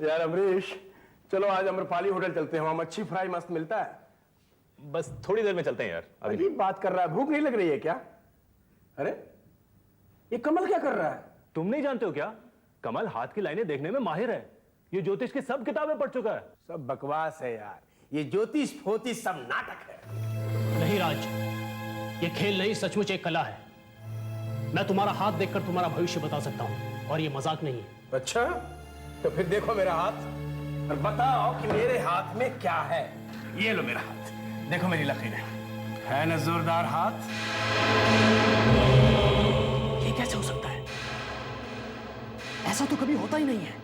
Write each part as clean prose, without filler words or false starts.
यार अमरीश, चलो आज अम्रपाली होटल चलते हैं, वहां मच्छी फ्राई मस्त मिलता है। बस थोड़ी देर में चलते हैं यार। अजीब बात कर रहा है, भूख नहीं लग रही है क्या? अरे ये कमल क्या कर रहा है? तुम नहीं जानते हो क्या? कमल हाथ की लाइनें देखने में माहिर है। ये ज्योतिष की सब किताबें पढ़ चुका है। सब बकवास है यार, ये ज्योतिष फोतिष सब नाटक है। नहीं राज, ये खेल नहीं, सचमुच एक कला है। मैं तुम्हारा हाथ देखकर तुम्हारा भविष्य बता सकता हूं, और ये मजाक नहीं है। अच्छा, तो फिर देखो मेरा हाथ और बताओ कि मेरे हाथ में क्या है। ये लो मेरा हाथ, देखो मेरी लकीरें, है ना जोरदार हाथ? ये कैसे हो सकता है? ऐसा तो कभी होता ही नहीं है।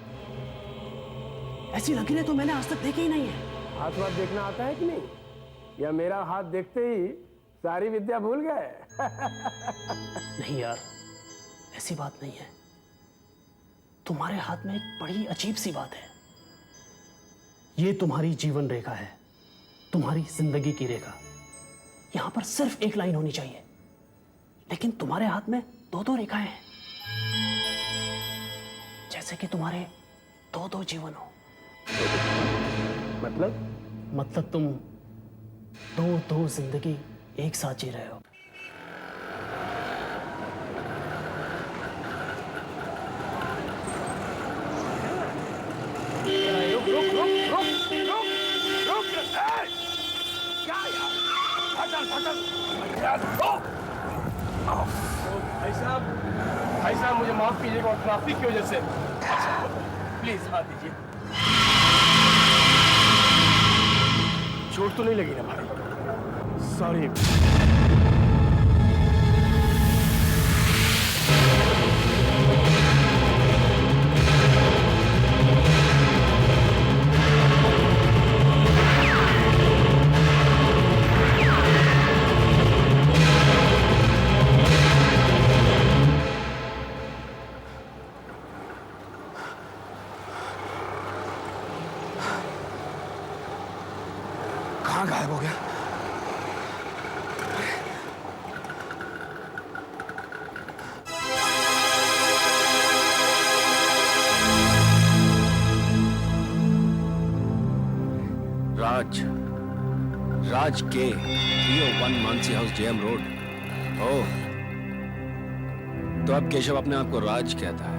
ऐसी लकीरें तो मैंने आज तक देखी ही नहीं है। हाथ वाथ देखना आता है कि नहीं, या मेरा हाथ देखते ही सारी विद्या भूल गए? नहीं यार, ऐसी बात नहीं है। तुम्हारे हाथ में एक बड़ी अजीब सी बात है। ये तुम्हारी जीवन रेखा है, तुम्हारी जिंदगी की रेखा। यहां पर सिर्फ एक लाइन होनी चाहिए, लेकिन तुम्हारे हाथ में दो दो रेखाएं हैं, जैसे कि तुम्हारे दो दो जीवन हो। मतलब तुम दो दो जिंदगी एक साथ जी रहे हो। क्या यार, फटल भाई साहब मुझे माफ कीजिएगा, और ट्रैफिक की वजह से। प्लीज हाथ दीजिए। चोट तो नहीं लगी ना भाई? सॉरी। कहाँ गायब हो गया? राज के 301 मानसी हाउस, जेएम रोड। ओह, तो अब केशव अपने आप को राज कहता है।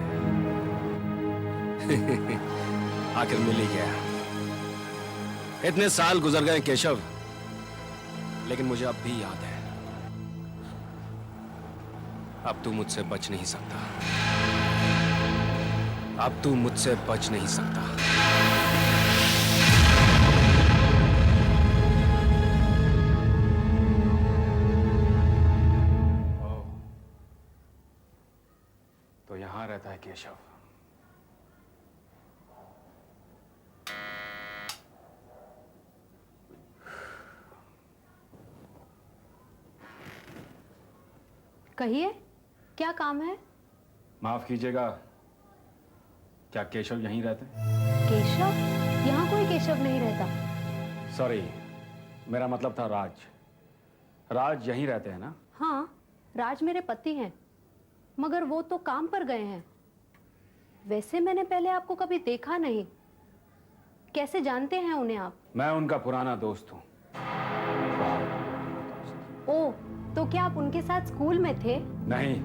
आखिर मिल ही गया। इतने साल गुजर गए केशव, लेकिन मुझे अब भी याद है। अब तू मुझसे बच नहीं सकता। अब तू मुझसे बच नहीं सकता। तो यहां रहता है केशव। कहिए, क्या काम है? माफ कीजिएगा, क्या केशव यहीं रहते? केशव? यहाँ कोई केशव नहीं रहता। सॉरी, मेरा मतलब था राज। राज यहीं रहते हैं ना? हाँ, राज मेरे पति हैं, मगर वो तो काम पर गए हैं। वैसे मैंने पहले आपको कभी देखा नहीं। कैसे जानते हैं उन्हें आप? मैं उनका पुराना दोस्त हूँ। ओह, तो क्या आप उनके साथ स्कूल में थे? नहीं,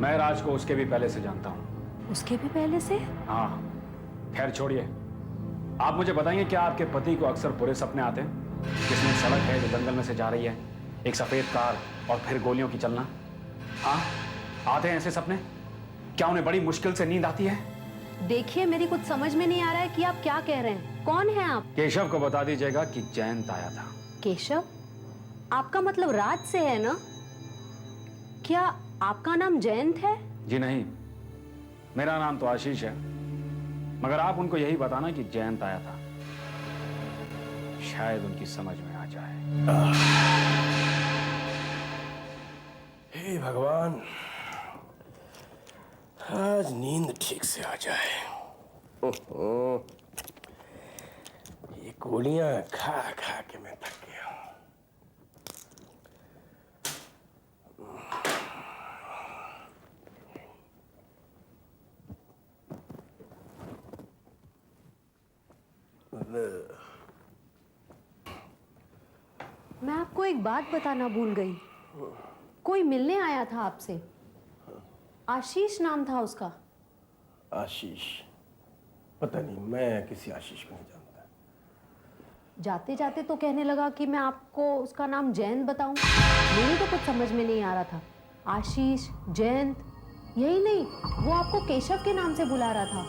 मैं राज को उसके भी पहले से जानता हूँ। उसके भी पहले से? हाँ, खैर छोड़िए। आप मुझे बताएंगे, क्या आपके पति को अक्सर बुरे सपने आते हैं, जिसमें सड़क है जो जंगल में से जा रही है, एक सफेद कार और फिर गोलियों की चलना? हाँ, आते हैं ऐसे सपने? क्या उन्हें बड़ी मुश्किल से नींद आती है? देखिए, मेरी कुछ समझ में नहीं आ रहा है कि आप क्या कह रहे हैं। कौन है आप? केशव को बता दीजिएगा कि जयंत आया था। केशव? आपका मतलब राज से है ना? क्या आपका नाम जयंत है? जी नहीं, मेरा नाम तो आशीष है, मगर आप उनको यही बताना कि जयंत आया था। शायद उनकी समझ में आ जाए। हे भगवान, आज नींद ठीक से आ जाए। ये गोलियां खा खा के मैं थक गया हूं। मैं आपको एक बात बताना भूल गई। कोई मिलने आया था आपसे। आशीष नाम था उसका। आशीष? पता नहीं, मैं किसी आशीष को नहीं जानता। जाते जाते तो कहने लगा कि मैं आपको उसका नाम जयंत बताऊं। मेरी तो कुछ समझ में नहीं आ रहा था। आशीष, जयंत, यही नहीं, वो आपको केशव के नाम से बुला रहा था।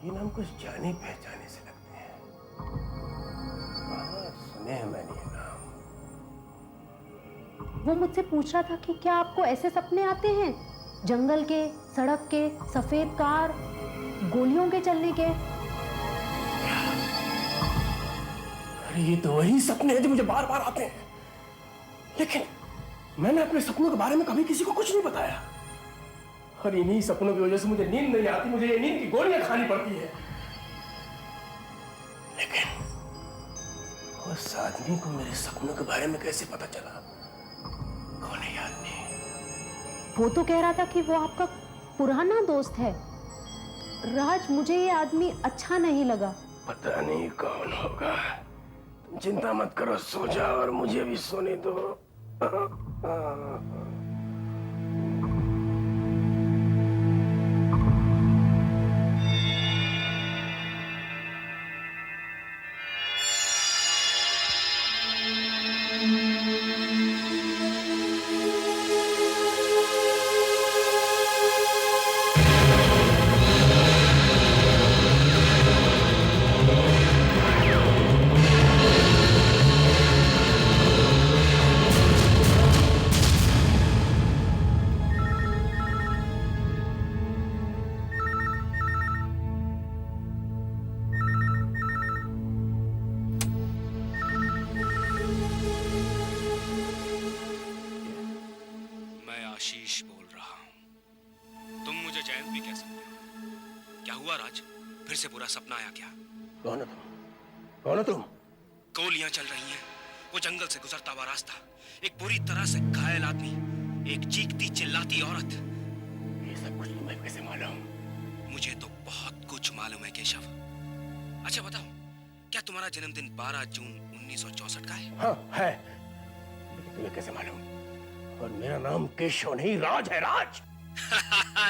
ये नाम कुछ जाने पहचाने से लगते हैं। हाँ, सुने हैं मैंने ये नाम। वो मुझसे पूछ रहा था कि क्या आपको ऐसे सपने आते हैं, जंगल के, सड़क के, सफेद कार, गोलियों के चलने के। अरे ये तो वही सपने हैं जो मुझे बार बार आते हैं, लेकिन मैंने अपने सपनों के बारे में कभी किसी को कुछ नहीं बताया। और इन्हीं सपनों की वजह से मुझे नींद नहीं आती, मुझे ये नींद की गोलियां खानी पड़ती है। लेकिन उस आदमी को मेरे सपनों के बारे में कैसे पता चला? कौन है ये आदमी? वो तो कह रहा था कि वो आपका पुराना दोस्त है। राज, मुझे ये आदमी अच्छा नहीं लगा। पता नहीं कौन होगा। तुम चिंता मत करो, सो जाओ और मुझे भी सोने दो। आशीष बोल रहा हूं। तुम मुझे जयंत भी कह सकते हो। क्या हुआ राज, फिर से बुरा सपना आया क्या? कौन हो तुम? कौन हो तुम? गोलियां चल रही हैं, वो जंगल से गुजरता हुआ रास्ता, एक बुरी तरह से घायल आदमी, एक चीखती चिल्लाती औरत। ये सब कुछ तुम्हें कैसे मालूम? मुझे तो बहुत कुछ मालूम है केशव। अच्छा बताओ, क्या तुम्हारा जन्मदिन 12 जून 1964 का है? हाँ है, लेकिन तुम्हें कैसे मालूम? और मेरा नाम केशव नहीं, राज है, राज।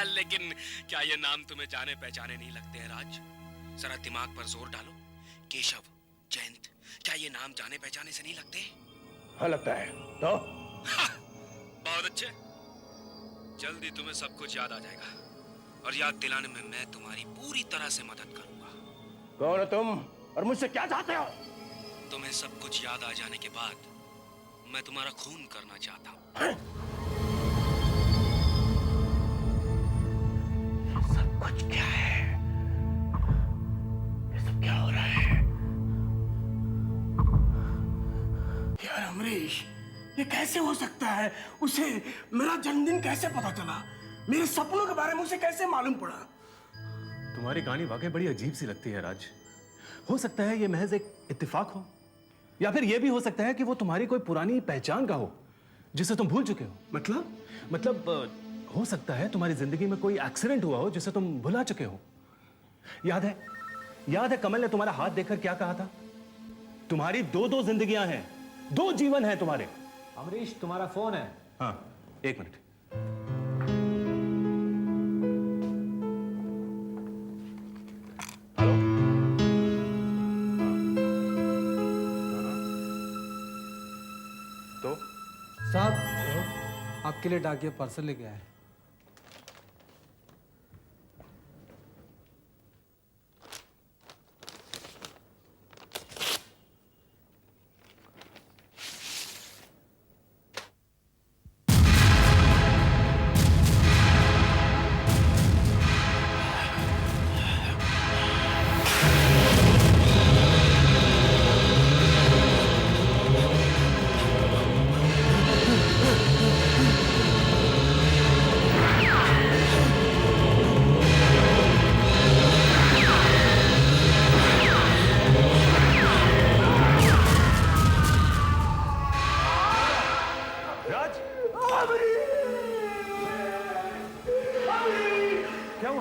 लेकिन क्या ये नाम तुम्हें जाने पहचाने नहीं लगते हैं राज? जरा दिमाग पर जोर डालो। केशव, जयंत, क्या ये नाम जाने पहचाने से नहीं लगते? हाँ लगता है। तो बहुत अच्छे, जल्दी तुम्हें सब कुछ याद आ जाएगा और याद दिलाने में मैं तुम्हारी पूरी तरह से मदद करूंगा। कौन हो तुम और मुझसे क्या चाहते हो? तुम्हें सब कुछ याद आ जाने के बाद मैं तुम्हारा खून करना चाहता हूँ। ये सब कुछ क्या है? ये सब क्या हो रहा है? यार अमरीश, ये कैसे हो सकता है? उसे मेरा जन्मदिन कैसे पता चला? मेरे सपनों के बारे में उसे कैसे मालूम पड़ा? तुम्हारी कहानी वाकई बड़ी अजीब सी लगती है राज। हो सकता है ये महज एक इत्तेफाक हो, या फिर यह भी हो सकता है कि वो तुम्हारी कोई पुरानी पहचान का हो जिसे तुम भूल चुके हो। मतलब हो सकता है तुम्हारी जिंदगी में कोई एक्सीडेंट हुआ हो जिसे तुम भुला चुके हो। याद है कमल ने तुम्हारा हाथ देखकर क्या कहा था? तुम्हारी दो जिंदगियां हैं, 2 जीवन हैं तुम्हारे। अमरीश, तुम्हारा फोन है। हाँ, 1 मिनट। हेलो। तो साहब, आपके लिए डाकिया पार्सल लेके आए।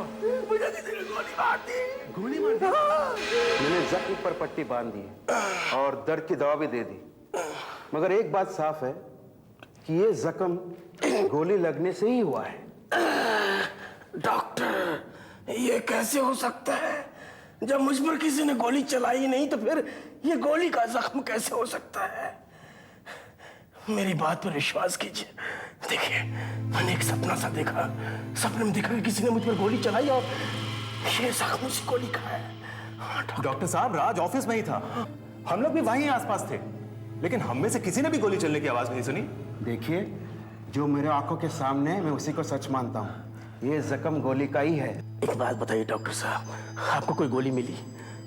मुझे किसी ने गोली मार दी। गोली मार दी? मैंने जख्म पर पट्टी बांध दी और दर्द की दवा भी दे दी, मगर एक बात साफ है कि ये जख्म गोली लगने से ही हुआ है। डॉक्टर, ये कैसे हो सकता है? जब मुझ पर किसी ने गोली चलाई नहीं तो फिर ये गोली का जख्म कैसे हो सकता है? मेरी बात पर विश्वास कीजिए। देखिए, मैंने एक सपना सा देखा। सपने में देखा कि किसी ने मुझ पर गोली चलाई और ये जख्म उसी गोली का है। डॉक्टर साहब, राज ऑफिस में ही था, हम लोग भी वहीं आसपास थे, लेकिन हम में से किसी ने भी गोली चलने की आवाज नहीं सुनी। देखिए, जो मेरे आंखों के सामने है मैं उसी को सच मानता हूँ। ये जख्म गोली का ही है। एक बात बताइए डॉक्टर साहब, आपको कोई गोली मिली?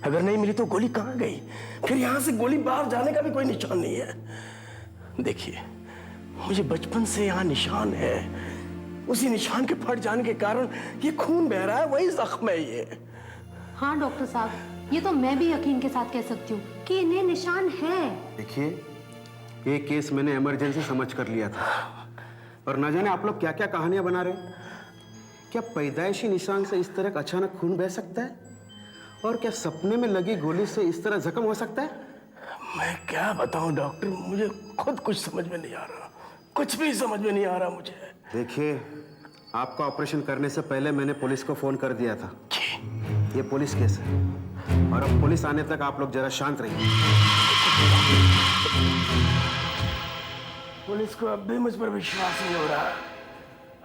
अगर नहीं मिली तो गोली कहाँ गई? फिर यहाँ से गोली बाहर जाने का भी कोई निशान नहीं है। देखिए, मुझे बचपन से यहाँ निशान है। उसी निशान के फट जाने के कारण ये खून बह रहा है, वही जख्म है ये। हाँ डॉक्टर साहब, ये तो मैं भी यकीन के साथ कह सकती हूँ कि इन्हें निशान है। देखिए, ये केस मैंने इमरजेंसी समझ कर लिया था, और न जाने आप लोग क्या क्या कहानियां बना रहे हैं। क्या पैदाइशी निशान से इस तरह का अचानक खून बह सकता है? और क्या सपने में लगी गोली से इस तरह जख्म हो सकता है? मैं क्या बताऊं डॉक्टर, मुझे खुद कुछ समझ में नहीं आ रहा। कुछ भी समझ में नहीं आ रहा मुझे। देखिए, आपका ऑपरेशन करने से पहले मैंने पुलिस को फोन कर दिया था। ये पुलिस केस है, और अब पुलिस आने तक आप लोग जरा शांत रहिए। पुलिस को अब भी मुझ पर विश्वास नहीं हो रहा।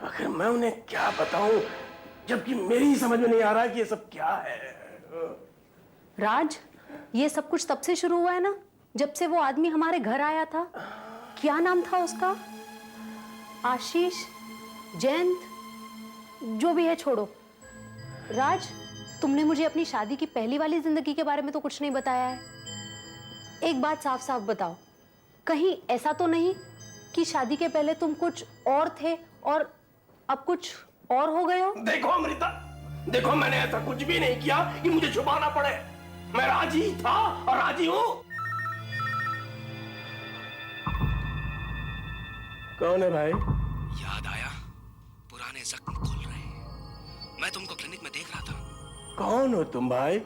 आखिर मैं उन्हें क्या बताऊं, जबकि मेरी ही समझ में नहीं आ रहा कि ये सब क्या है। राज, ये सब कुछ तब से शुरू हुआ है ना, जब से वो आदमी हमारे घर आया था। क्या नाम था उसका? आशीष, जयंत, जो भी है छोड़ो। राज, तुमने मुझे अपनी शादी की पहली वाली जिंदगी के बारे में तो कुछ नहीं बताया है। एक बात साफ साफ बताओ, कहीं ऐसा तो नहीं कि शादी के पहले तुम कुछ और थे और अब कुछ और हो गए हो? देखो अमृता, देखो, मैंने ऐसा कुछ भी नहीं किया कि मुझे छुपाना पड़े। मैं राजी था और राजी हूं। कौन है भाई? याद आया? पुराने जख्म खुल रहे हैं। मैं तुमको क्लिनिक में देख रहा था। कौन हो तुम भाई?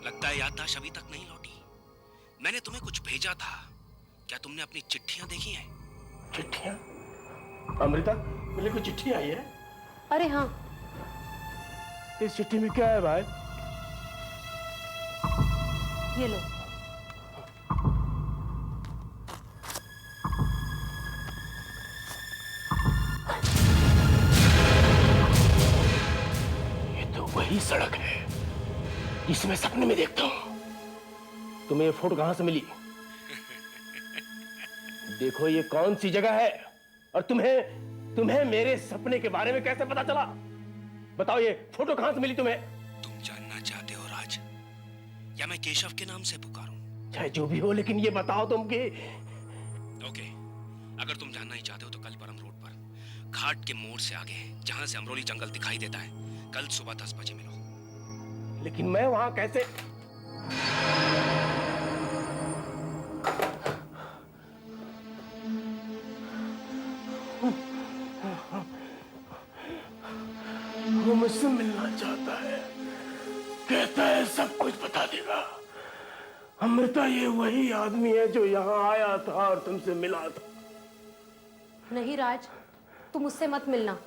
लगता है याददाश्त अभी तक नहीं लौटी। मैंने तुम्हें कुछ भेजा था, क्या तुमने अपनी चिट्ठियां देखी हैं? चिट्ठियां? अमृता, मेरे को चिट्ठी आई है। अरे हाँ, इस चिट्ठी में क्या है भाई? ये लो। ये तो वही सड़क है जिसे मैं सपने में देखता हूँ। तुम्हें ये फोटो कहां से मिली? देखो, ये कौन सी जगह है और तुम्हें मेरे सपने के बारे में कैसे पता चला? बताओ, ये फोटो कहां से मिली तुम्हें? तुम जानना चाहते हो राज, या मैं केशव के नाम से पुकारूं? चाहे जो भी हो, लेकिन ये बताओ तुम कि ओके, अगर तुम जानना ही चाहते हो तो कल परम रोड पर घाट के मोड़ से आगे, जहां से अमरोली जंगल दिखाई देता है, कल सुबह 10 बजे मिलो। लेकिन मैं वहां कैसे? वो मुझसे मिलना चाहता है, कहता है सब कुछ बता देगा। अमृता, ये वही आदमी है जो यहाँ आया था और तुमसे मिला था। नहीं राज, तुम उससे मत मिलना।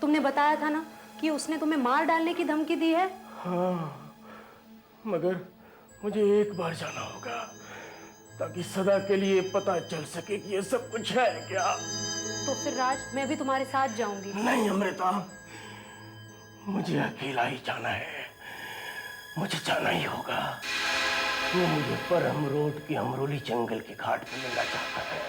तुमने बताया था ना कि उसने तुम्हें मार डालने की धमकी दी है। हाँ, मगर मुझे एक बार जाना होगा ताकि सदा के लिए पता चल सके कि ये सब कुछ है क्या। तो फिर राज, मैं भी तुम्हारे साथ जाऊंगी। नहीं अमृता, मुझे अकेला ही जाना है। मुझे जाना ही होगा। वो मुझे परम रोड के अमरोली जंगल के घाट पे मिलना चाहता है।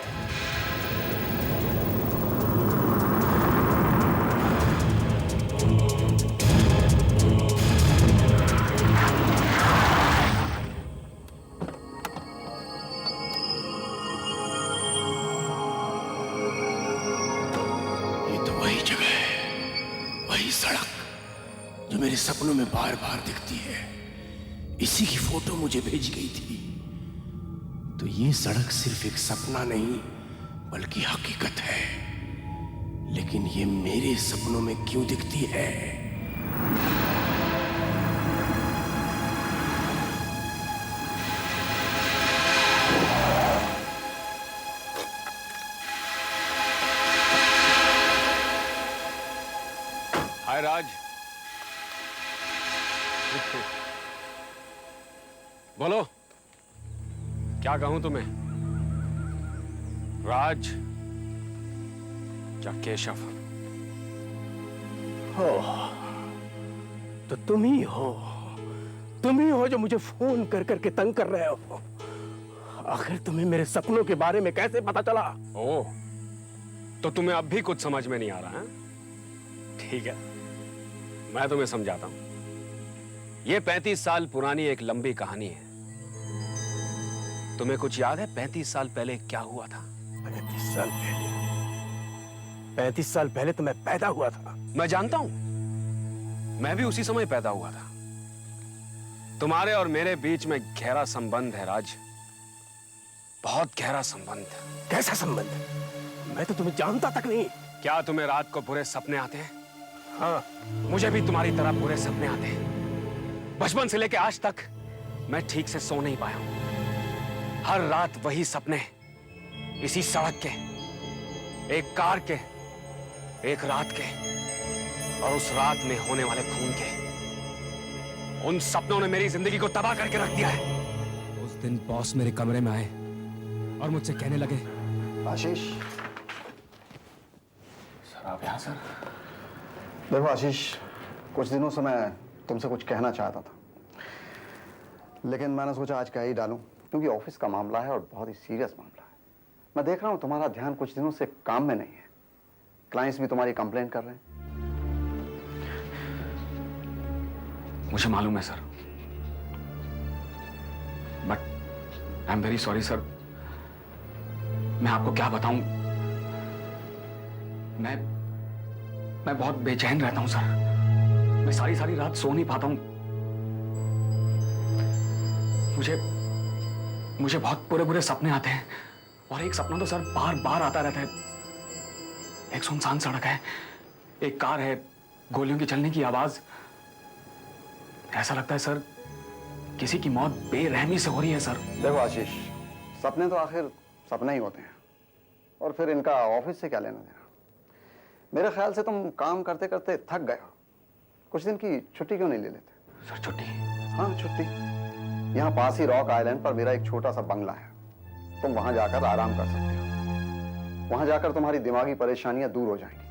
ये तो वही जगह है, वही सड़क जो मेरे सपनों में बार बार दिखती है। इसी की फोटो मुझे भेजी गई थी। तो ये सड़क सिर्फ एक सपना नहीं बल्कि हकीकत है। लेकिन ये मेरे सपनों में क्यों दिखती है? हाय राज। बोलो, क्या कहूं तुम्हें? राज या केशव? हो तो तुम ही हो जो मुझे फोन कर करके तंग कर रहे हो। आखिर तुम्हें मेरे सपनों के बारे में कैसे पता चला? ओह, तो तुम्हें अब भी कुछ समझ में नहीं आ रहा है? ठीक है, मैं तुम्हें समझाता हूं। यह 35 साल पुरानी एक लंबी कहानी है। तुम्हें कुछ याद है 35 साल पहले क्या हुआ था? 35 साल पहले? 35 साल पहले तो मैं पैदा हुआ था। मैं जानता हूं, मैं भी उसी समय पैदा हुआ था। तुम्हारे और मेरे बीच में गहरा संबंध है राज, बहुत गहरा संबंध। कैसा संबंध? मैं तो तुम्हें जानता तक नहीं। क्या तुम्हें रात को बुरे सपने आते हैं? हाँ, मुझे भी तुम्हारी तरह बुरे सपने आते हैं। बचपन से लेकर आज तक मैं ठीक से सो नहीं पाया हूं। हर रात वही सपने, इसी सड़क के, एक कार के, एक रात के, और उस रात में होने वाले खून के। उन सपनों ने मेरी जिंदगी को तबाह करके रख दिया है। उस दिन बॉस मेरे कमरे में आए और मुझसे कहने लगे, आशीष। सर आप यहाँ? सर देखो आशीष, कुछ दिनों से मैं तुमसे कुछ कहना चाहता था, लेकिन मैंने सोचा आज कह ही डालूं, क्योंकि ऑफिस का मामला है और बहुत ही सीरियस मामला है। मैं देख रहा हूं तुम्हारा ध्यान कुछ दिनों से काम में नहीं है। क्लाइंट्स भी तुम्हारी कंप्लेंट कर रहे हैं। मुझे मालूम है sir, but I am very sorry sir. मैं आपको क्या बताऊं, मैं बहुत बेचैन रहता हूं सर। मैं सारी रात सो नहीं पाता हूं। मुझे बहुत बुरे सपने आते हैं, और एक सपना तो सर बार बार आता रहता है। एक सुनसान सड़क है, एक कार है, गोलियों की चलने की आवाज। ऐसा लगता है सर किसी की मौत बेरहमी से हो रही है सर। देखो आशीष, सपने तो आखिर सपने ही होते हैं, और फिर इनका ऑफिस से क्या लेना देना। मेरे ख्याल से तुम काम करते करते थक गए हो। कुछ दिन की छुट्टी क्यों नहीं ले लेते? सर छुट्टी? हाँ छुट्टी। यहाँ पास ही रॉक आइलैंड पर मेरा एक छोटा सा बंगला है, तुम वहां जाकर आराम कर सकते हो। वहां जाकर तुम्हारी दिमागी परेशानियां दूर हो जाएंगी।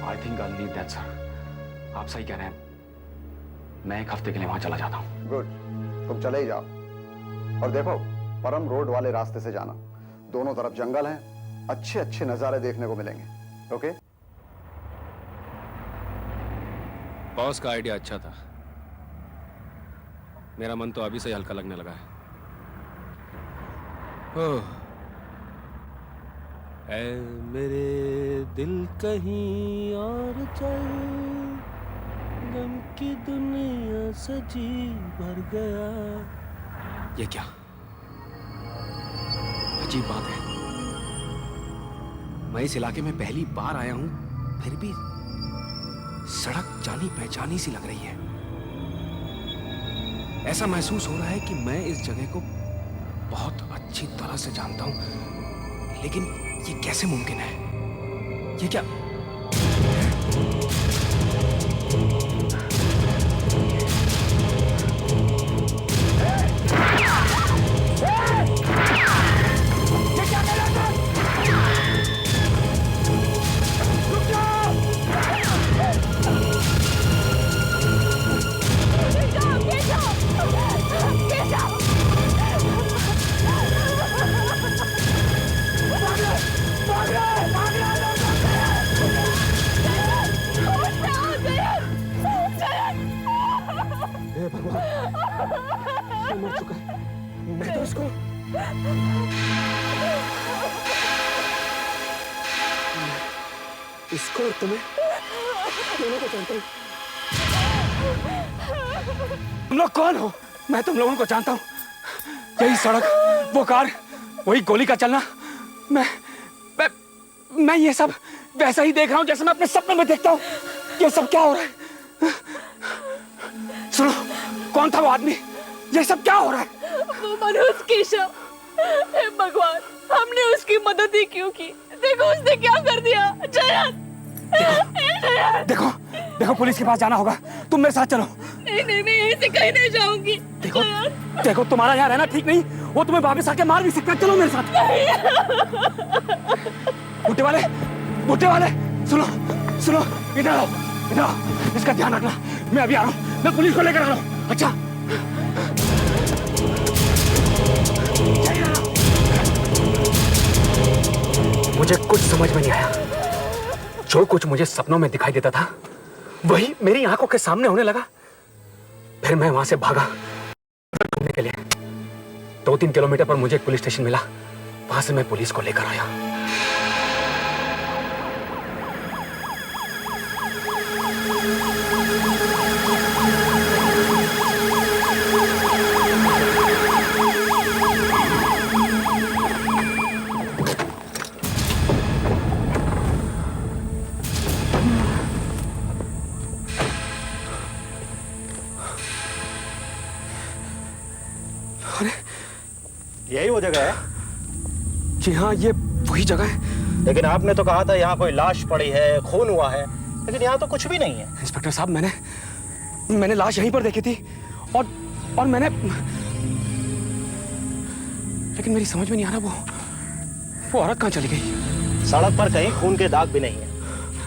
I think I need that sir. आप सही कह रहे हैं, मैं एक हफ्ते के लिए वहां चला जाता हूँ। गुड, तुम चले ही जाओ। और देखो, परम रोड वाले रास्ते से जाना, दोनों तरफ जंगल है, अच्छे अच्छे नजारे देखने को मिलेंगे। ओके? बॉस का आइडिया अच्छा था, मेरा मन तो अभी से ही हल्का लगने लगा है। ओह, ऐ मेरे दिल कहीं और चल, गम की दुनिया सजी भर गया। ये क्या अजीब बात है, मैं इस इलाके में पहली बार आया हूं, फिर भी सड़क जानी पहचानी सी लग रही है। ऐसा महसूस हो रहा है कि मैं इस जगह को बहुत अच्छी तरह से जानता हूं, लेकिन ये कैसे मुमकिन है? ये क्या? मर चुका है, मैं तो इसको और तुम्हें दोनों को जानता हूं। तुम लोग कौन हो? मैं तुम लोगों को जानता हूं। यही सड़क, वो कार, वही गोली का चलना, मैं ये सब वैसा ही देख रहा हूं जैसे मैं अपने सपने में देखता हूं। ये सब क्या हो रहा है? सुनो, कौन था वो आदमी? ये सब क्या हो रहा है? वो मनोज केशव। हे भगवान, हमने उसकी मदद ही क्यों की? देखो उसने क्या कर दिया। जयंत, देखो देखो पुलिस के पास जाना होगा, तुम मेरे साथ चलो। नहीं नहीं, मैं यहीं से कहीं नहीं जाऊंगी। देखो देखो तुम्हारा यहाँ रहना ठीक नहीं, वो तुम्हें वापस आके मार भी सकता है। चलो मेरे साथ। बुड्ढे वाले सुनो सुनो, इधर आओ इधर आओ, इसका ध्यान रखना। मैं अभी आ रहा हूँ, मैं पुलिस को लेकर आ रहा हूँ। अच्छा मुझे कुछ समझ में नहीं आया। जो कुछ मुझे सपनों में दिखाई देता था वही मेरी आंखों के सामने होने लगा। फिर मैं वहां से भागा ढूंढने के लिए। 2-3 किलोमीटर पर मुझे एक पुलिस स्टेशन मिला, वहां से मैं पुलिस को लेकर आया। यही वो जगह है? जी हाँ, ये वही जगह है। लेकिन आपने तो कहा था यहाँ कोई लाश पड़ी है, खून हुआ है, लेकिन यहाँ तो कुछ भी नहीं है। इंस्पेक्टर साहब, मैंने लाश यहीं पर देखी थी और मैंने, लेकिन मेरी समझ में नहीं आ रहा वो औरत कहाँ चली गई। सड़क पर कहीं खून के दाग भी नहीं है।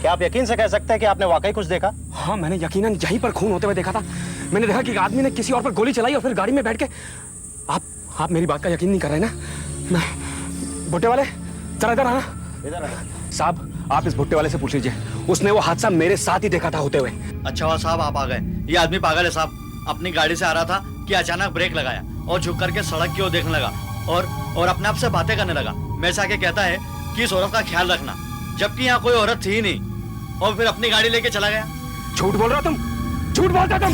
क्या आप यकीन से कह सकते हैं कि आपने वाकई कुछ देखा? हाँ, मैंने यकीनन यहीं पर खून होते हुए देखा था। मैंने देखा कि एक आदमी ने किसी और पर गोली चलाई और फिर गाड़ी में बैठ के। आप मेरी बात का यकीन नहीं कर रहे ना? मैं भुट्टे वाले, जरा इधर आना। इधर आना साहब, आप इस भुट्टे वाले से पूछ लीजिए, उसने वो हादसा मेरे साथ ही देखा था होते हुए। अच्छा हुआ साहब आप आ गए। ये आदमी पागल है साहब। अपनी गाड़ी से आ रहा था कि अचानक ब्रेक लगाया और झुक करके सड़क की ओर देखने लगा और अपने आप से बातें करने लगा। मेरे से आके कहता है कि इस औरत का ख्याल रखना, जबकि यहाँ कोई औरत थी ही नहीं, और फिर अपनी गाड़ी लेके चला गया। झूठ बोल रहे हो तुम, झूठ बोलते तुम।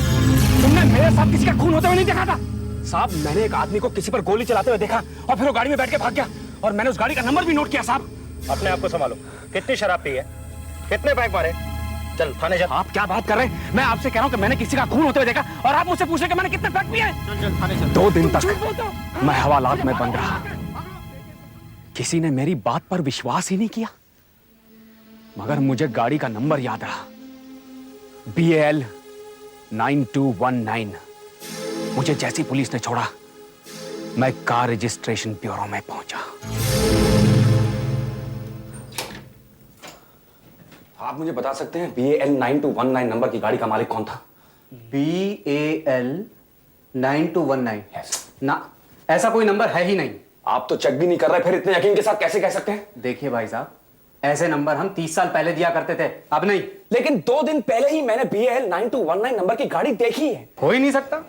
तुमने मेरे साथ किसी का खून होते हुए नहीं देखा था। साहब, मैंने एक आदमी को किसी पर गोली चलाते हुए देखा और फिर वो गाड़ी में बैठ के भाग गया, और मैंने उस गाड़ी का नंबर भी नोट किया। साहब, अपने आप को संभालो। कितनी शराब पी है? कितने पैक मारे? चल थाने चल। आप क्या बात कर रहे हैं? मैं आपसे कह रहा हूँ कि मैंने किसी का खून होते हुए देखा और आप मुझसे पूछ रहे कि मैंने कितने पैक पिए हैं? चल थाने चल। 2 दिन तक मैं हवालात में बंद रहा। किसी ने मेरी बात पर विश्वास ही नहीं किया, मगर मुझे गाड़ी का नंबर याद रहा, BAL 9219। मुझे जैसी पुलिस ने छोड़ा, मैं कार रजिस्ट्रेशन ब्यूरो में पहुंचा। आप मुझे बता सकते हैं BAL 9219 नंबर की गाड़ी का मालिक कौन था? BAL 9219? ना, ऐसा कोई नंबर है ही नहीं। आप तो चेक भी नहीं कर रहे, फिर इतने यकीन के साथ कैसे कह सकते हैं? देखिए भाई साहब, ऐसे नंबर हम 30 साल पहले दिया करते थे, अब नहीं। लेकिन 2 दिन पहले ही मैंने BAL 9219 नंबर की गाड़ी देखी है। हो ही नहीं सकता।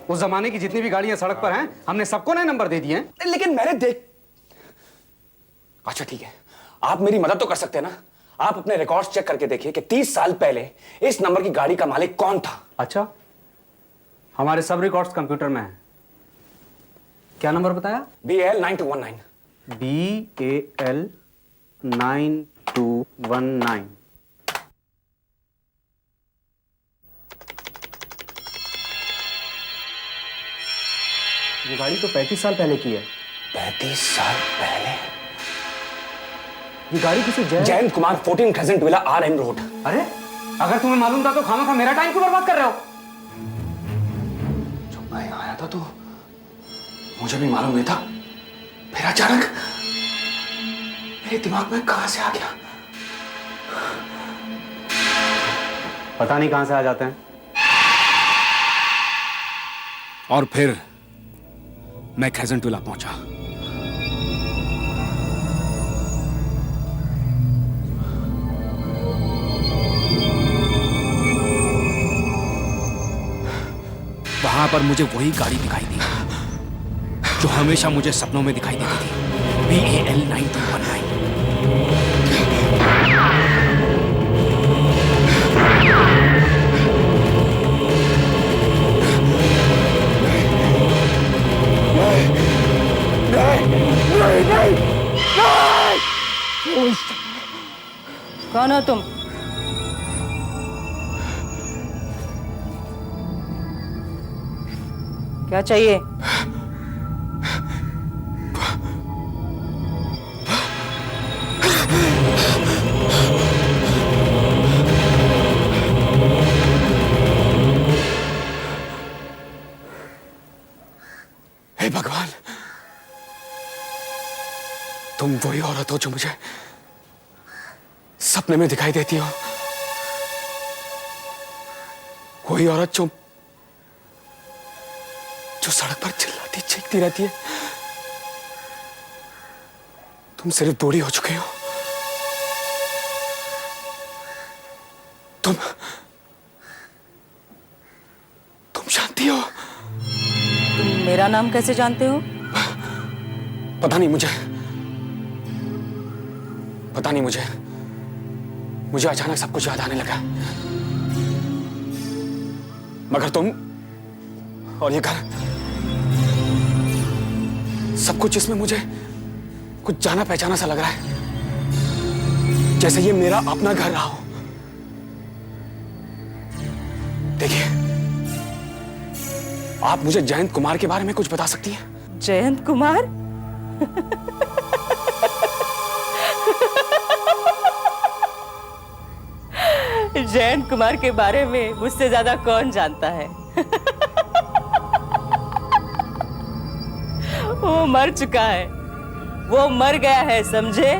उस जमाने की जितनी भी गाड़ियां सड़क पर हैं, हमने सबको नए नंबर दे दिए हैं। लेकिन मैंने अच्छा ठीक है, आप मेरी मदद तो कर सकते हैं ना? आप अपने रिकॉर्ड्स चेक करके देखिए कि 30 साल पहले इस नंबर की गाड़ी का मालिक कौन था। अच्छा, हमारे सब रिकॉर्ड्स कंप्यूटर में हैं। क्या नंबर बताया? BAL 9219। BAL 9219। ये गाड़ी तो 35 साल पहले की है। 35 साल पहले? ये गाड़ी किसी Jayant Kumar, 14 crescent villa, RM road. अरे, अगर तुम्हें मालूम था तो खामखा मेरा टाइम क्यों बर्बाद कर रहे हो? जब मैं आया था तो मुझे भी मालूम नहीं था, फिर अचानक मेरे दिमाग में कहां से आ गया। पता नहीं कहां से आ जाते हैं। और फिर मैं क्रेसेंट विला पहुंचा। वहां पर मुझे वही गाड़ी दिखाई दी जो हमेशा मुझे सपनों में दिखाई देती थी, BAL 9219। कौन हो तुम? क्या चाहिए? तुम वही औरत हो जो मुझे सपने में दिखाई देती हो, वही औरत जो सड़क पर चिल्लाती चीखती रहती है। तुम सिर्फ बूढ़ी हो चुके हो। तुम जानती हो? तुम मेरा नाम कैसे जानते हो? पता नहीं मुझे अचानक सब कुछ याद आने लगा। मगर तुम और ये घर, सब कुछ इसमें मुझे कुछ जाना पहचाना सा लग रहा है, जैसे ये मेरा अपना घर रहा हो। देखिए, आप मुझे जयंत कुमार के बारे में कुछ बता सकती हैं? जयंत कुमार? जयंत कुमार के बारे में मुझसे ज्यादा कौन जानता है? वो मर चुका है, वो मर गया है, समझे?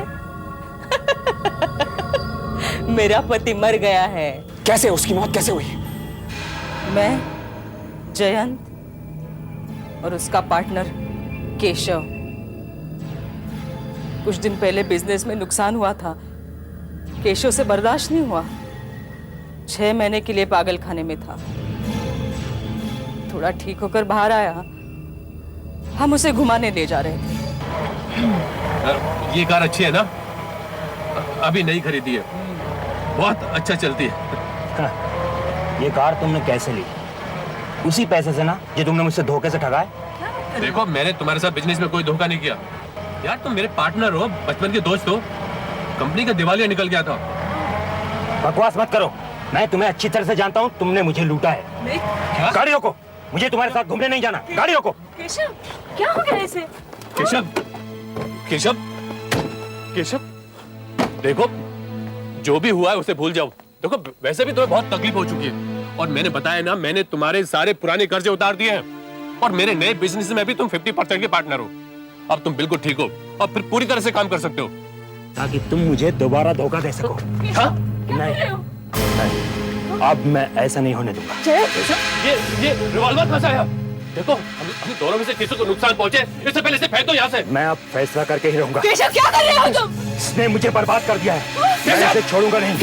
मेरा पति मर गया है। कैसे? उसकी मौत कैसे हुई? मैं, जयंत और उसका पार्टनर केशव, कुछ दिन पहले बिजनेस में नुकसान हुआ था। केशव से बर्दाश्त नहीं हुआ, 6 महीने के लिए पागल खाने में था। थोड़ा ठीक होकर बाहर आया, हम उसे घुमाने ले जा रहे थे। ये कार अच्छी है ना? अभी नई खरीदी है, बहुत अच्छा चलती है। ये कार तुमने कैसे ली? उसी पैसे से ना जो तुमने मुझसे धोखे से ठगा है? देखो, मैंने तुम्हारे साथ बिजनेस में कोई धोखा नहीं किया यार। तुम मेरे पार्टनर हो, बचपन के दोस्त हो। कंपनी का दिवालिया निकल गया था। बकवास मत करो, मैं तुम्हें अच्छी तरह से जानता हूँ। तुमने मुझे लूटा है। गाड़ी रोको, मुझे तुम्हारे साथ घूमने नहीं जाना। गाड़ी रोको। केशव, क्या हो गया इसे? केशव, केशव, केशव, देखो जो भी हुआ है उसे भूल जाओ। देखो, वैसे भी तुम्हें बहुत तकलीफ हो चुकी है, और मैंने बताया ना, मैंने तुम्हारे सारे पुराने कर्जे उतार दिए हैं, और मेरे नए बिजनेस में भी तुम 50% के पार्टनर हो। अब तुम बिल्कुल ठीक हो और फिर पूरी तरह से काम कर सकते हो, ताकि तुम मुझे दोबारा धोखा दे सको। हाँ? नहीं, अब मैं ऐसा नहीं होने दूंगा। ये रिवॉल्वर फंसा है। देखो, हम दोनों में से किसी को नुकसान पहुंचे, इससे पहले इसे फेंक दो यहाँ से। मैं अब फैसला करके ही रहूंगा। केशव, क्या कर रहे हो तुम? इसने मुझे बर्बाद कर दिया है, मैं इसे छोड़ूंगा नहीं।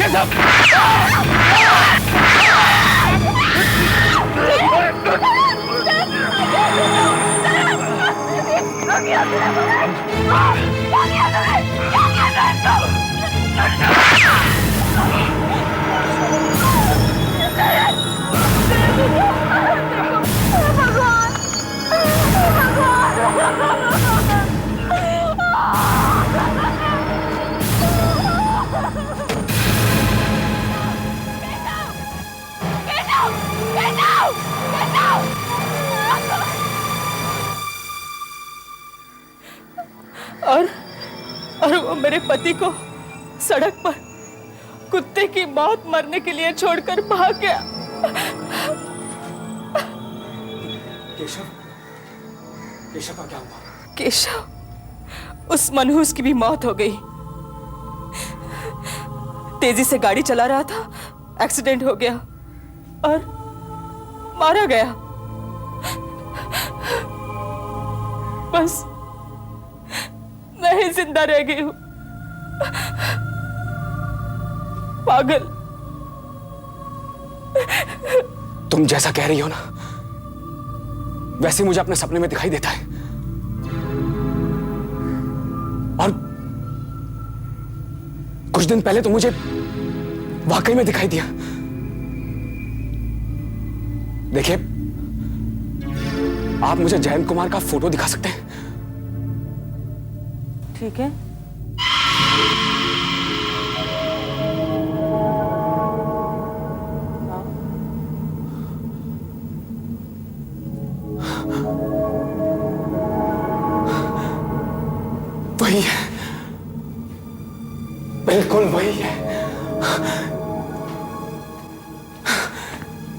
और वो मेरे पति को सड़क पर कुत्ते की मौत मरने के लिए छोड़कर भाग गया। केशव का क्या हुआ? केशव, उस मनहूस की भी मौत हो गई। तेजी से गाड़ी चला रहा था, एक्सीडेंट हो गया और मारा गया। बस मैं ही जिंदा रह गई हूं। पागल। तुम जैसा कह रही हो ना, वैसे मुझे अपने सपने में दिखाई देता है, और कुछ दिन पहले तो मुझे वाकई में दिखाई दिया। देखिए, आप मुझे जयंत कुमार का फोटो दिखा सकते हैं? ठीक है। वही है, बिल्कुल वही है।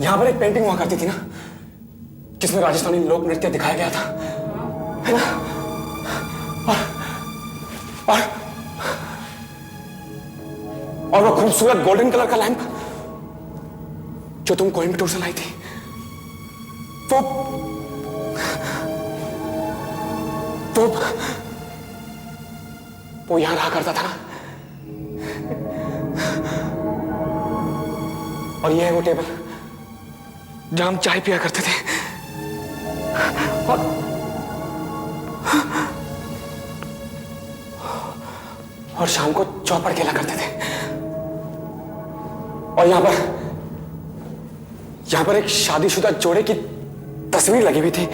यहां पर एक पेंटिंग हुआ करती थी ना, जिसमें राजस्थानी लोक नृत्य दिखाया गया था, है ना? और वो खूबसूरत गोल्डन कलर का लैंप जो तुम कोयम्बटूर से लाई थी, वो यहां रहा करता था ना। और ये है वो टेबल जहां हम चाय पिया करते थे। और शाम को चौपड़ खेला करते थे। और यहां पर एक शादीशुदा जोड़े की तस्वीर लगी हुई थी।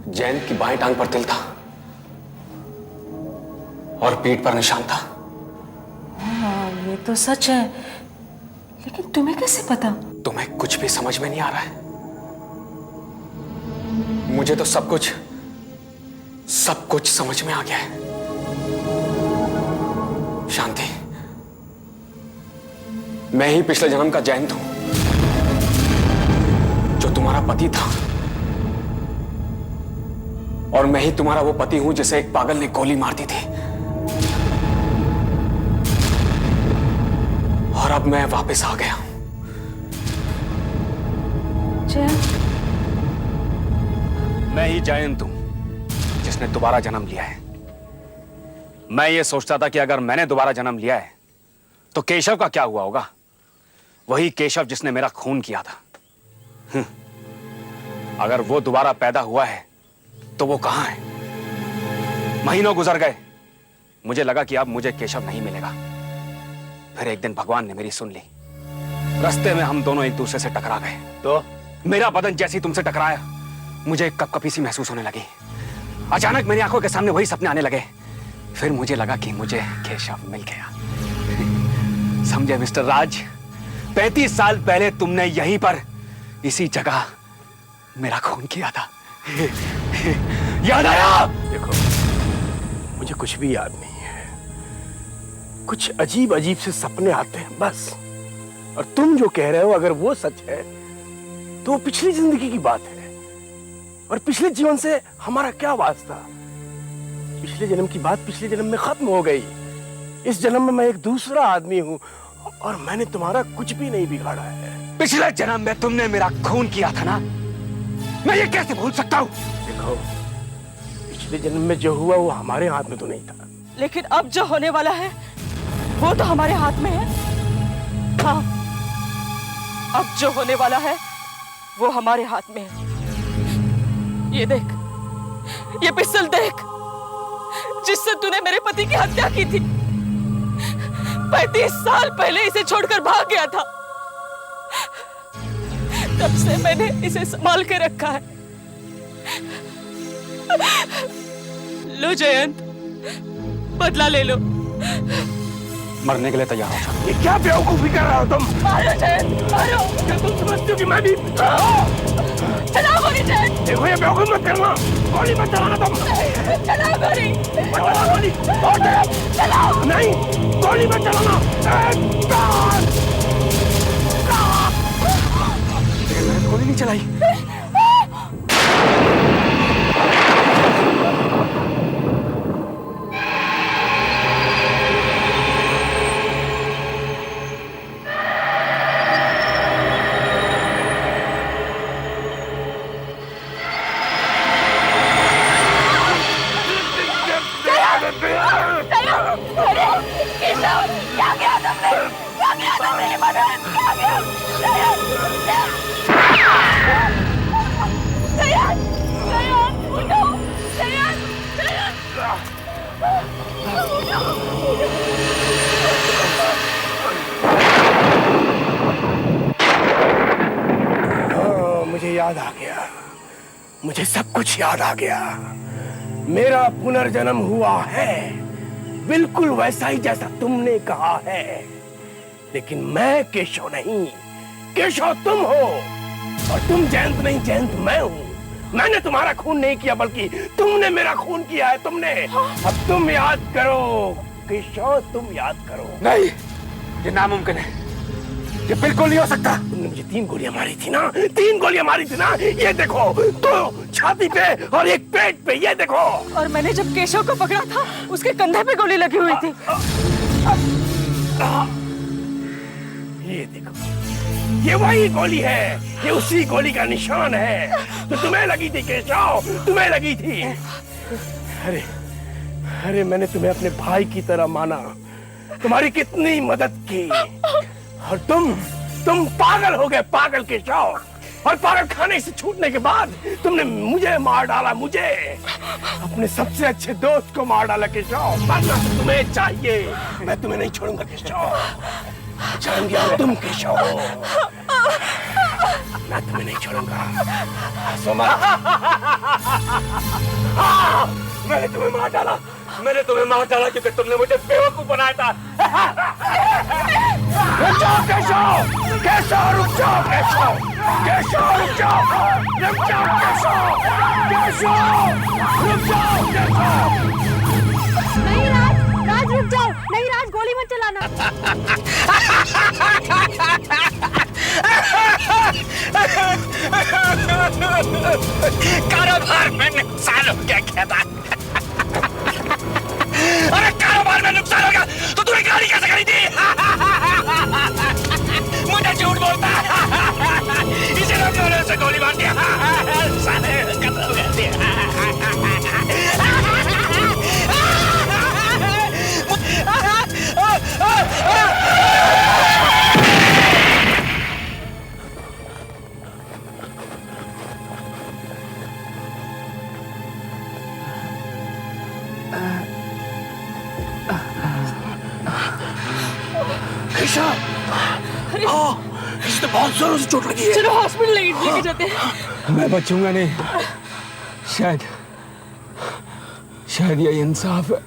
जयंत की बाएं टांग पर तिल था और पीठ पर निशान था। हाँ, ये तो सच है, लेकिन तुम्हें कैसे पता? तुम्हें कुछ भी समझ में नहीं आ रहा है? मुझे तो सब कुछ समझ में आ गया है। शांति, मैं ही पिछले जन्म का जयंत हूं जो तुम्हारा पति था, और मैं ही तुम्हारा वो पति हूं जिसे एक पागल ने गोली मार दी थी। और अब मैं वापस आ गया हूं। जयंत, मैं ही जयंत हूं जिसने दोबारा जन्म लिया है। मैं ये सोचता था कि अगर मैंने दोबारा जन्म लिया है तो केशव का क्या हुआ होगा। वही केशव जिसने मेरा खून किया था। अगर वो दोबारा पैदा हुआ है तो वो कहां है? महीनों गुजर गए, मुझे लगा कि अब मुझे केशव नहीं मिलेगा। फिर एक दिन भगवान ने मेरी सुन ली। रास्ते में हम दोनों एक दूसरे से टकरा गए। तो मेरा बदन जैसे ही तुमसे टकराया, मुझे एक कपकपी सी महसूस होने लगी। अचानक मेरी आंखों के सामने वही सपने आने लगे। फिर मुझे लगा कि मुझे केशव मिल गया। समझे मिस्टर राज, 35 साल पहले तुमने यहीं पर इसी जगह मेरा खून किया था। याद आया? देखो, मुझे कुछ भी याद नहीं है। कुछ अजीब अजीब से सपने आते हैं बस। और तुम जो कह रहे हो, अगर वो सच है तो वो पिछली जिंदगी की बात है। और पिछले जीवन से हमारा क्या वास्ता? पिछले जन्म की बात पिछले जन्म में खत्म हो गई। इस जन्म में मैं एक दूसरा आदमी हूं और मैंने तुम्हारा कुछ भी नहीं बिगाड़ा है। पिछले जन्म में तुमने मेरा खून किया था ना, मैं ये कैसे भूल सकता हूं? देखो, पिछले जन्म में जो हुआ वो हमारे हाथ में तो नहीं था, लेकिन अब जो होने वाला है वो तो हमारे हाथ में है। हाँ, अब जो होने वाला है वो हमारे हाथ में है। ये देख, ये पिस्तौल देख, जिससे तूने मेरे पति की हत्या की थी। 35 साल पहले इसे छोड़कर भाग गया था। तब से मैंने इसे संभाल के रखा है। लो जयंत, बदला ले लो। मरने के लिए तैयार हो जाओ। ये क्या बेवकूफी कर रहा हो तुम? मारो जयंत, मारो। क्या तुम समझते हो कि मैं भी? चलाओ गोली जयंत। देखो, ये बेवकूफ मत करना। गोली मत चलाना तुम। चलाओ गोली। मत चला गोली। चलाओ। नहीं, गोली मत चलाना। मैंने गोली नहीं चलाई। याद आ गया, मुझे सब कुछ याद आ गया। मेरा पुनर्जन्म हुआ है बिल्कुल वैसा ही जैसा तुमने कहा है, लेकिन मैं केशव नहीं, केशव तुम हो। और तुम जयंत नहीं, जयंत मैं हूँ। मैंने तुम्हारा खून नहीं किया, बल्कि तुमने मेरा खून किया है। तुमने। अब तुम याद करो केशव, तुम याद करो। नहीं, ये नामुमकिन है, ये बिल्कुल नहीं हो सकता। तुमने मुझे 3 गोलियां मारी थी ना, 3 गोलियां मारी थी ना। ये देखो, 2 छाती पे और 1 पेट पे, ये देखो। और मैंने जब केशव को पकड़ा था, उसके कंधे पे गोली लगी हुई थी। ये देखो, ये वही गोली है, ये उसी गोली का निशान है जो तुम्हें लगी थी केशव, तुम्हें लगी थी। अरे मैंने तुम्हें अपने भाई की तरह माना, तुम्हारी कितनी मदद की, और तुम पागल हो गए, पागल केशव। और पागल खाने से छूटने के बाद तुमने मुझे मार डाला, मुझे, अपने सबसे अच्छे दोस्त को मार डाला केशव। मरना तो तुम्हें चाहिए, मैं तुम्हें नहीं छोड़ूंगा केशव। जान गया तुम केशव हो, मैं तुम्हें नहीं छोड़ूंगा। सोमा, मैंने तुम्हें मार डाला, मैंने तुम्हें मार डाला क्योंकि तुमने मुझे बेवकूफ बनाया था। रुक जाओ केशव, केशव रुक जाओ, केशव, केशव रुक जाओ, रुक जाओ केशव, केशव रुक जाओ, केशव। नहीं राज रुक जाओ, नहीं राज गोली मत चलाना। कारोबार में नुकसान हो गया क्या था? अरे कारोबार में नुकसान हो गया तो तूने गाड़ी कैसे खरीदी? मुझे झूठ बोलता, इसीलिए मैंने उसे गोली मार दिया। साले कत्ल हो गया। इसने बहुत जोरों से चोट लगी है। चलो हॉस्पिटल लेके जाते हैं। मैं बचूंगा नहीं, शायद ये इंसाफ है,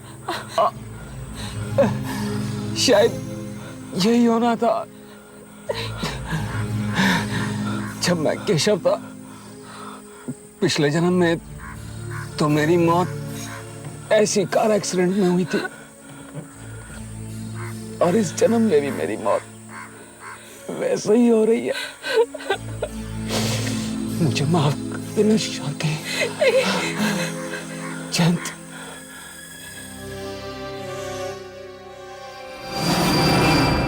शायद यही होना था। जब मैं केशव था पिछले जन्म में, तो मेरी मौत ऐसी कार एक्सीडेंट में हुई थी, और इस जन्म में भी मेरी मौत वैसे ही हो रही है। मुझे माफ कर देना शांति। जयंत,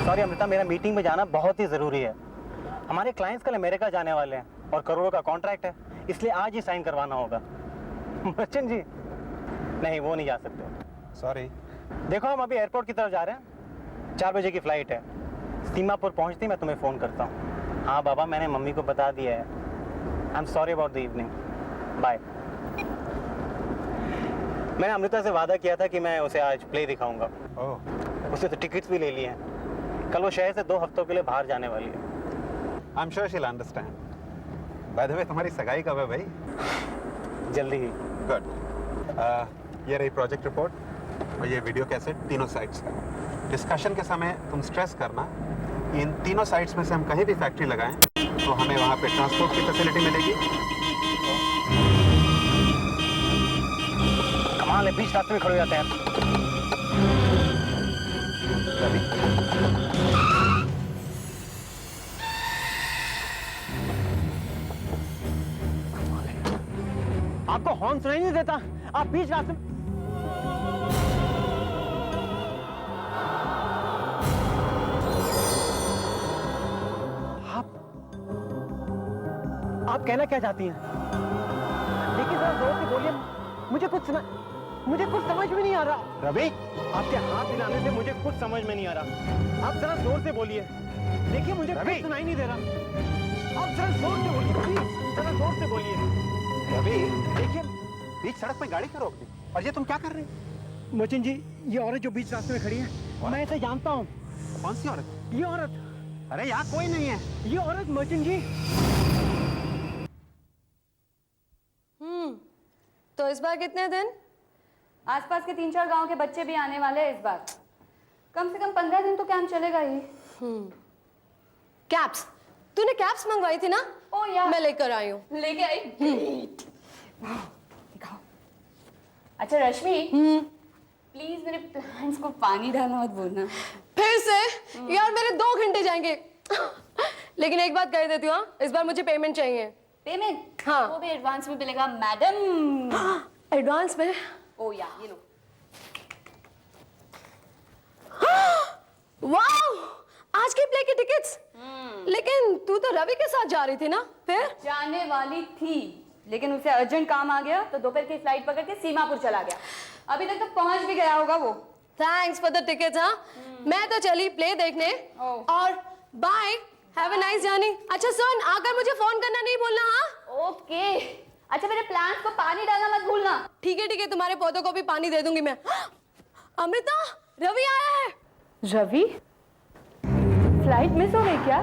सॉरी अमृता, मेरा मीटिंग में जाना बहुत ही जरूरी है। हमारे क्लाइंट्स कल अमेरिका जाने वाले हैं और करोड़ों का कॉन्ट्रैक्ट है, इसलिए आज ही साइन करवाना होगा। बच्चन जी, नहीं वो नहीं जा सकते। सॉरी। देखो हम अभी एयरपोर्ट की तरफ जा रहे हैं, 4 बजे की फ्लाइट है। सीमापुर पहुंचते मैं तुम्हें फोन करता हूँ। हाँ बाबा, मैंने मम्मी को बता दिया है। I am sorry about the evening, bye. मैंने अमृता से वादा किया था कि मैं उसे आज प्ले दिखाऊंगा। उसे तो टिकट्स भी ले लिए हैं। कल वो शहर से 2 हफ्तों के लिए बाहर जाने वाली है। I am sure she will understand. By the way, तुम्हारी सगाई कब है भाई? जल्दी ही। गुड। ये रही प्रोजेक्ट रिपोर्ट और ये वीडियो कैसेट, तीनों साइट्स। डिस्कशन के समय तुम स्ट्रेस करना, इन तीनों साइट्स में से हम कहीं भी फैक्ट्री लगाएं तो हमें वहां पे ट्रांसपोर्ट की फैसिलिटी मिलेगी। कमाल है, बीच रास्ते में खड़े हो जाते हैं। आपको हॉर्न सुनाई नहीं देता? आप बीच रास्ते में आप कहना क्या चाहती हैं? देखिए जरा जोर से बोलिए, मुझे कुछ समझ में नहीं आ रहा। रवि, आपके हाथ हिलाने से मुझे कुछ समझ में नहीं आ रहा। आप जरा जोर से बोलिए। देखिए मुझे कुछ सुनाई नहीं दे रहा। आप जरा जोर से बोलिए, प्लीज जरा जोर से बोलिए। रवि, देखिए बीच सड़क पे गाड़ी क्यों रोक दी? और ये तुम क्या कर रहे हो? मोचिन जी, ये औरत जो बीच रास्ते में खड़ी है, मैं इसे जानता हूँ। कौन सी औरत? ये औरत। अरे यहाँ कोई नहीं है। ये औरत मोचिन जी। तो इस बार कितने दिन? आसपास के 3-4 गांव के बच्चे भी आने वाले हैं इस बार। कम से कम 15 दिन तो कैंप चलेगा ही। कैप्स? तूने कैप्स मंगवाई थी ना? ओ यार, मैं लेकर आई हूँ। लेके आई? दिखाओ। अच्छा रश्मि, प्लीज मेरे प्लांट्स को पानी डालना मत भूलना। फिर से? यार मेरे 2 घंटे जाएंगे। लेकिन एक बात कह देती हूँ, इस बार मुझे पेमेंट चाहिए। पेमेंट? हाँ। वो भी एडवांस में मिलेगा मैडम। एडवांस में? ओ या, ये लो। वाओ! आज के प्ले की टिकट्स। लेकिन तू तो रवि के साथ जा रही थी ना? फिर? जाने वाली थी, लेकिन उसे अर्जेंट काम आ गया तो दोपहर की फ्लाइट पकड़ के सीमापुर चला गया। अभी तक तो पहुंच भी गया होगा वो। Thanks for the tickets. हाँ, मैं तो चली प्ले देखने। और bye, have a nice journey. अच्छा सुन, आकर मुझे फोन करना नहीं भूलना। हाँ, ओके। अच्छा मेरे प्लांट्स को पानी डालना मत भूलना। ठीक है, तुम्हारे पौधों को भी पानी दे दूंगी मैं। अमृता, रवि आया है। रवि? फ्लाइट मिस हो गई क्या?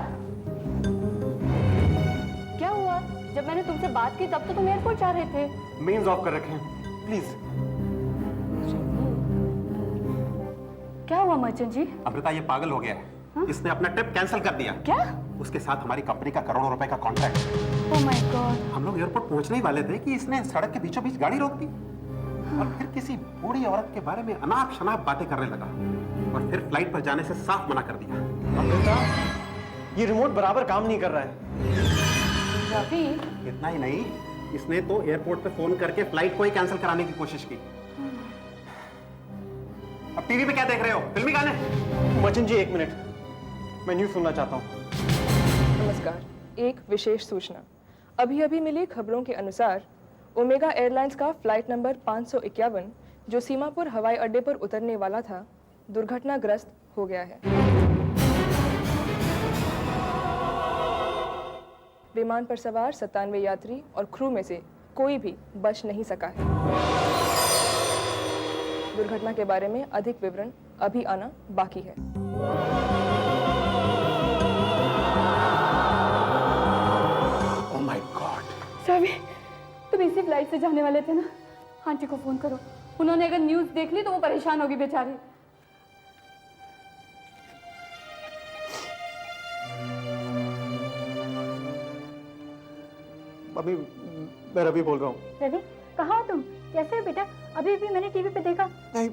क्या हुआ? जब मैंने तुमसे बात की तब तो तुम एयरपोर्ट जा रहे थे। मेन्स ऑफ कर रखे हैं, प्लीज। क्या हुआ मर्चेंट जी? अमृता ये पागल हो गया है। इसने अपना ट्रिप कैंसिल कर दिया। क्या? उसके साथ हमारी कंपनी का करोड़ों रुपए का कॉन्ट्रैक्ट। Oh my God. हम लोग एयरपोर्ट पहुंचने ही वाले थे कि इसने सड़क के बीचों बीच गाड़ी रोक दी और फिर किसी बूढ़ी औरत के बारे में अनाप शनाप बातें करने लगा और फिर फ्लाइट पर जाने से साफ मना कर दिया। अमृता, ये रिमोट बराबर काम नहीं कर रहा है। रवि? इतना ही नहीं, इसने तो एयरपोर्ट पे फोन करके फ्लाइट को ही कैंसिल कराने की कोशिश की। अब टीवी पे क्या देख रहे हो? फिल्मी गाने? मर्चेंट जी, 1 मिनट, मैं न्यूज़ सुनना चाहता हूँ। नमस्कार, एक विशेष सूचना। अभी अभी मिली खबरों के अनुसार ओमेगा एयरलाइंस का फ्लाइट नंबर 551 जो सीमापुर हवाई अड्डे पर उतरने वाला था, दुर्घटनाग्रस्त हो गया है। विमान पर सवार 97 यात्री और क्रू में से कोई भी बच नहीं सका है। दुर्घटना के बारे में अधिक विवरण अभी आना बाकी है। Oh my God. रवि, तुम इसी फ्लाइट से जाने वाले थे ना? आंटी को फोन करो, उन्होंने अगर न्यूज़ देख ली तो वो परेशान होगी बेचारी। अभी मैं रवि बोल रहा हूँ। रवि, कहाँ हो तुम? कैसे हो बेटा? अभी भी मैंने टीवी पे देखा। नहीं,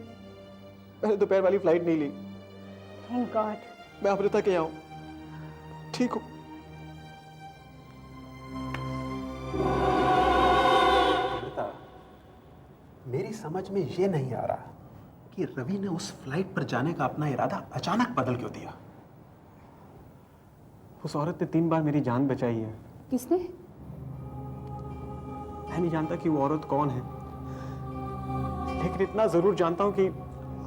मैंने दोपहर वाली फ्लाइट नहीं ली। Thank God. मैं अमृता के यहाँ हूँ, ठीक हूँ। अमृता, मेरी समझ में ये नहीं आ रहा कि रवि ने उस फ्लाइट पर जाने का अपना इरादा अचानक बदल क्यों दिया। उस औरत ने 3 बार मेरी जान बचाई है। किसने? मैं नहीं जानता कि वो औरत कौन है, लेकिन इतना जरूर जानता हूं कि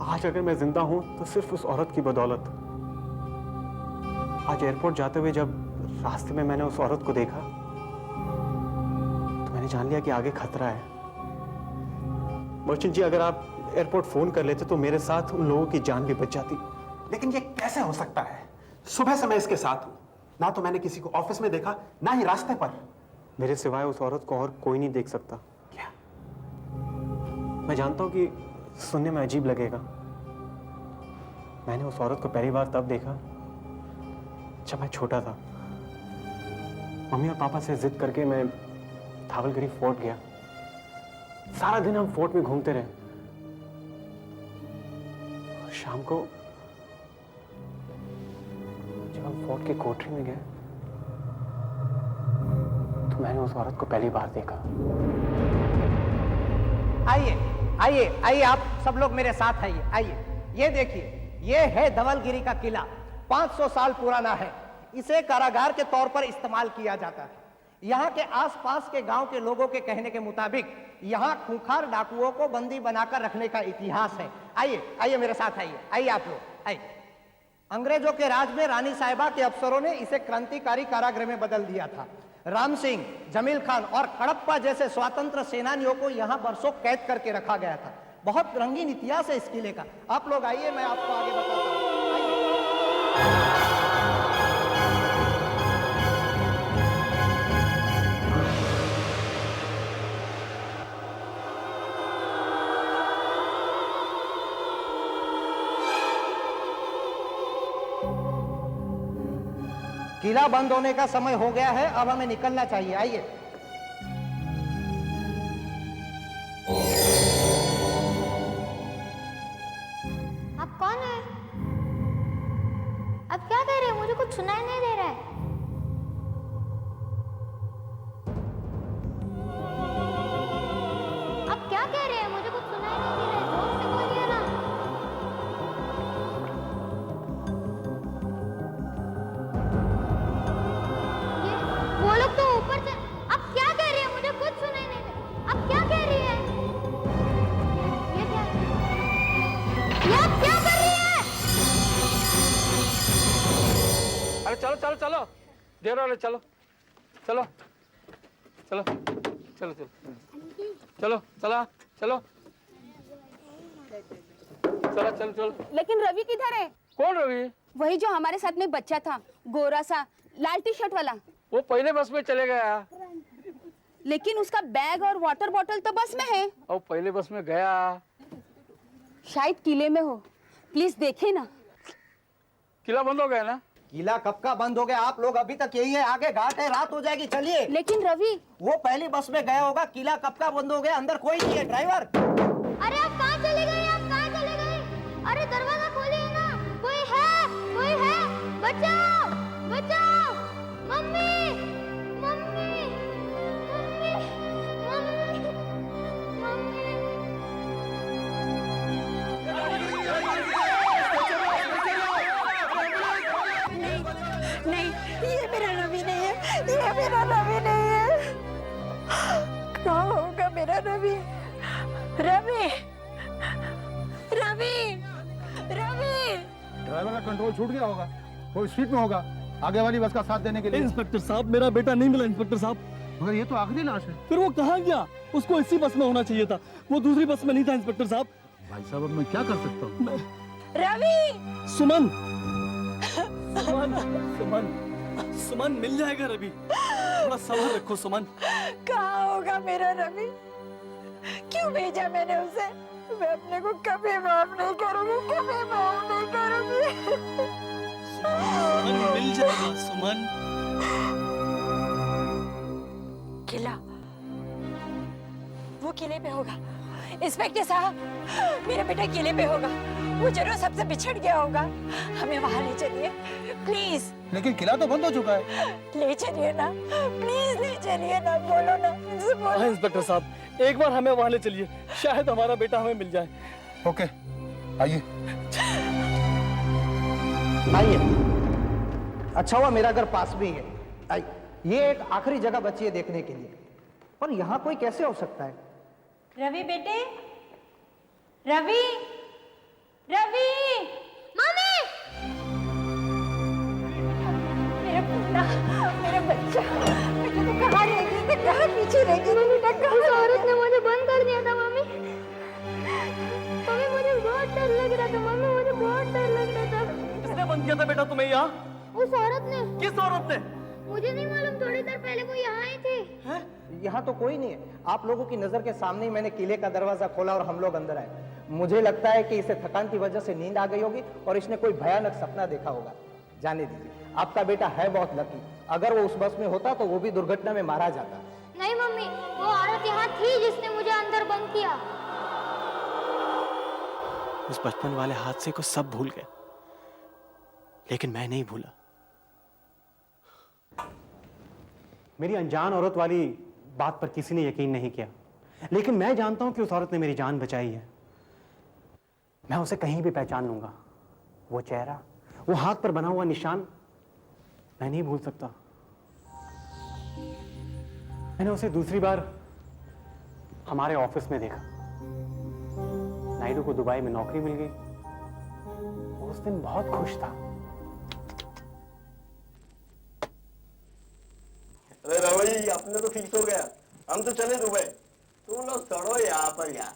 आज अगर मैं जिंदा हूं तो सिर्फ उस औरत की बदौलत। आज एयरपोर्ट जाते हुए जब रास्ते में मैंने उस औरत को देखा तो मैंने जान लिया कि आगे खतरा है। मर्चेंट जी, अगर आप एयरपोर्ट फोन कर लेते तो मेरे साथ उन लोगों की जान भी बच जाती। लेकिन ये कैसे हो सकता है? सुबह से मैं इसके साथ हूं, ना तो मैंने किसी को ऑफिस में देखा ना ही रास्ते पर। मेरे सिवाय उस औरत को और कोई नहीं देख सकता। क्या? मैं जानता हूं कि सुनने में अजीब लगेगा, मैंने उस औरत को पहली बार तब देखा जब मैं छोटा था। मम्मी और पापा से जिद करके मैं धावलगिरी फोर्ट गया। सारा दिन हम फोर्ट में घूमते रहे। और शाम को जब हम फोर्ट की कोठरी में गए तो मैंने उस औरत को पहली बार देखा। आइए आइए आइए, आप सब लोग मेरे साथ आइए। आइए, ये देखिए, ये है धवलगिरी का किला। 500 साल पुराना है। इसे कारागार के तौर पर इस्तेमाल किया जाता है। यहाँ के आसपास के गांव के लोगों के कहने के मुताबिक यहाँ खूंखार डाकुओं को बंदी बनाकर रखने का इतिहास है। आइए आइए मेरे साथ आइए। आइए आप लोग आइए। अंग्रेजों के राज में रानी साहिबा के अफसरों ने इसे क्रांतिकारी कारागृह में बदल दिया था। राम सिंह, जमील खान और कड़प्पा जैसे स्वतंत्र सेनानियों को यहाँ बरसों कैद करके रखा गया था। बहुत रंगीन इतिहास है इस किले का। आप लोग आइए, मैं आपको आगे बताता हूँ। किला बंद होने का समय हो गया है, अब हमें निकलना चाहिए। आइए। आप कौन है? आप क्या कह रहे हैं? मुझे कुछ सुनाई नहीं दे रहा है। आप क्या कह रहे हैं? मुझे कुछ सुनाई नहीं दे रहा है। जोर से बोलिए ना। वो लोग तो ऊपर से। आप क्या कह रही है? मुझे कुछ सुनाई नहीं दे रहा। आप क्या कह रही है? ये क्या है? ये आप क्या कर रही है? अरे चलो चलो चलो, देर हो रही, चलो चलो चलो चलो चलो चलो चलो चलो चलो चलो चलो। लेकिन रवि किधर है? कौन रवि? वही जो हमारे साथ में बच्चा था, गोरा सा, लाल टी शर्ट वाला। वो पहले बस में चले गया। लेकिन उसका बैग और वाटर बॉटल तो बस में है। और पहले बस में गया। शायद किले में हो, प्लीज देखे ना। किला बंद हो गया ना? किला कब का बंद हो गया? आप लोग अभी तक यही है, आगे घाट है, रात हो जाएगी, चलिए। लेकिन रवि, वो पहली बस में गया होगा। किला कब का बंद हो गया? अंदर कोई नहीं है। ड्राइवर, अरे आप कहाँ चले गए? आप कहाँ चले गए? अरे दरवाजा खोलिए ना। कोई है? कोई है? बचाओ, बचाओ। Mummy, mummy, mummy, mummy, mummy. नहीं, ये मेरा रवि नहीं है, ये मेरा रवि नहीं है। कहाँ होगा मेरा रवि? रवि, रवि, रवि। ड्राइवर का कंट्रोल छूट गया होगा, कोई स्पीड में होगा आगे वाली बस का साथ देने के लिए। इंस्पेक्टर साहब, मेरा बेटा नहीं मिला इंस्पेक्टर साहब। मगर ये तो आखिरी लाश है। फिर वो कहाँ गया? उसको इसी बस में होना चाहिए था, वो दूसरी बस में नहीं था इंस्पेक्टर साहब। भाई साहब, अब मैं क्या कर सकता हूँ? रवि, सुमन, सुमन, सुमन, सुमन मिल जाएगा रवि, थोड़ा सब्र रखो सुमन। कहाँ होगा मेरा रवि? क्यों भेजा मैंने उसे? मैं अपने को कभी माफ नहीं करूंगी, कभी माफ नहीं करूंगी। सुमन मिल जाएगा सुमन। किला, वो किले पे होगा। इंस्पेक्टर साहब, मेरा बेटा किले पे होगा। वो जरूर सबसे बिछड़ गया होगा। हमें वहां ले चलिए प्लीज। लेकिन किला तो बंद हो चुका है। ले चलिए ना प्लीज, ले चलिए ना। बोलो ना, मुझसे बोलो। हाँ इंस्पेक्टर साहब, एक बार हमें वहां ले चलिए, शायद हमारा बेटा हमें मिल जाए। ओके, आइए। आइए। अच्छा हुआ मेरा घर पास में ही है। आइए। ये एक आखिरी जगह बची है देखने के लिए, पर यहाँ कोई कैसे हो सकता है? रवि बेटे, रवि, रवि, मम्मी। मेरा पुन्ना, मेरा बच्चा, बेटा तू कहाँ रह गई? मैं कहाँ पीछे रह गई? बेटा कहाँ? उस औरत ने मुझे बंद कर दिया था मम्मी। मम्मी मुझे बहुत डर लग रहा था। मम्मी मुझे बहुत डर लग रहा था। किसने बंद किया था बेटा तुम्हें यहाँ? उस औरत ने। किस औरत ने? मुझे नहीं मालूम, थोड़ी देर पहले वो यहाँ आई थी। यहाँ तो कोई नहीं है। आप लोगों की नजर के सामने ही मैंने किले का दरवाजा खोला और हम लोग अंदर आए। मुझे लगता है कि इसे थकान की वजह से नींद आ गई होगी और इसने कोई भयानक सपना देखा होगा। जाने दीजिए, आपका बेटा है बहुत लकी। अगर वो उस बस में होता तो वो भी दुर्घटना में मारा जाता। नहीं मम्मी, वो औरत यहाँ थी जिसने मुझे अंदर बंद किया। उस बचपन वाले हादसे को सब भूल गए, लेकिन मैं नहीं भूला। मेरी अनजान औरत वाली बात पर किसी ने यकीन नहीं किया, लेकिन मैं जानता हूं कि उस औरत ने मेरी जान बचाई है। मैं उसे कहीं भी पहचान लूंगा। वो चेहरा, वो हाथ पर बना हुआ निशान मैं नहीं भूल सकता। मैंने उसे दूसरी बार हमारे ऑफिस में देखा। नायडू को दुबई में नौकरी मिल गई। वो उस दिन बहुत खुश था। अरे रवि, अपने तो फिक्स हो गया, हम तो चले दुबई। तुम लोग सड़ो यहाँ पर यार।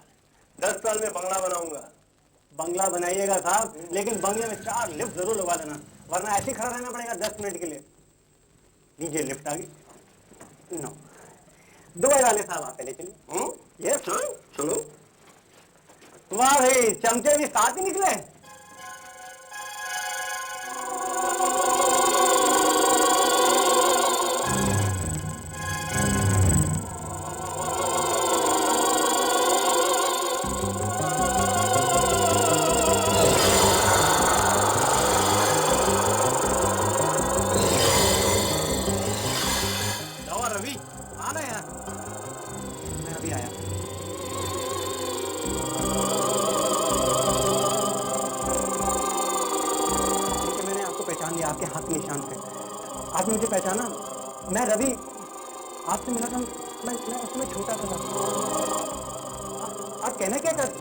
10 साल में बंगला बनाऊंगा। बंगला बनाइएगा साहब, लेकिन बंगले में 4 लिफ्ट जरूर लगवा देना, वरना ऐसे खड़ा रहना पड़ेगा 10 मिनट के लिए। लीजिए लिफ्ट आ गई। नो, दुबई वाले साहब आप पहले चलिए। ये सुनो। वाह भाई, चमचे भी साथ ही निकले। आपसे मिला था मैं उसमें छोटा सा था। आप कहना क्या चाहते?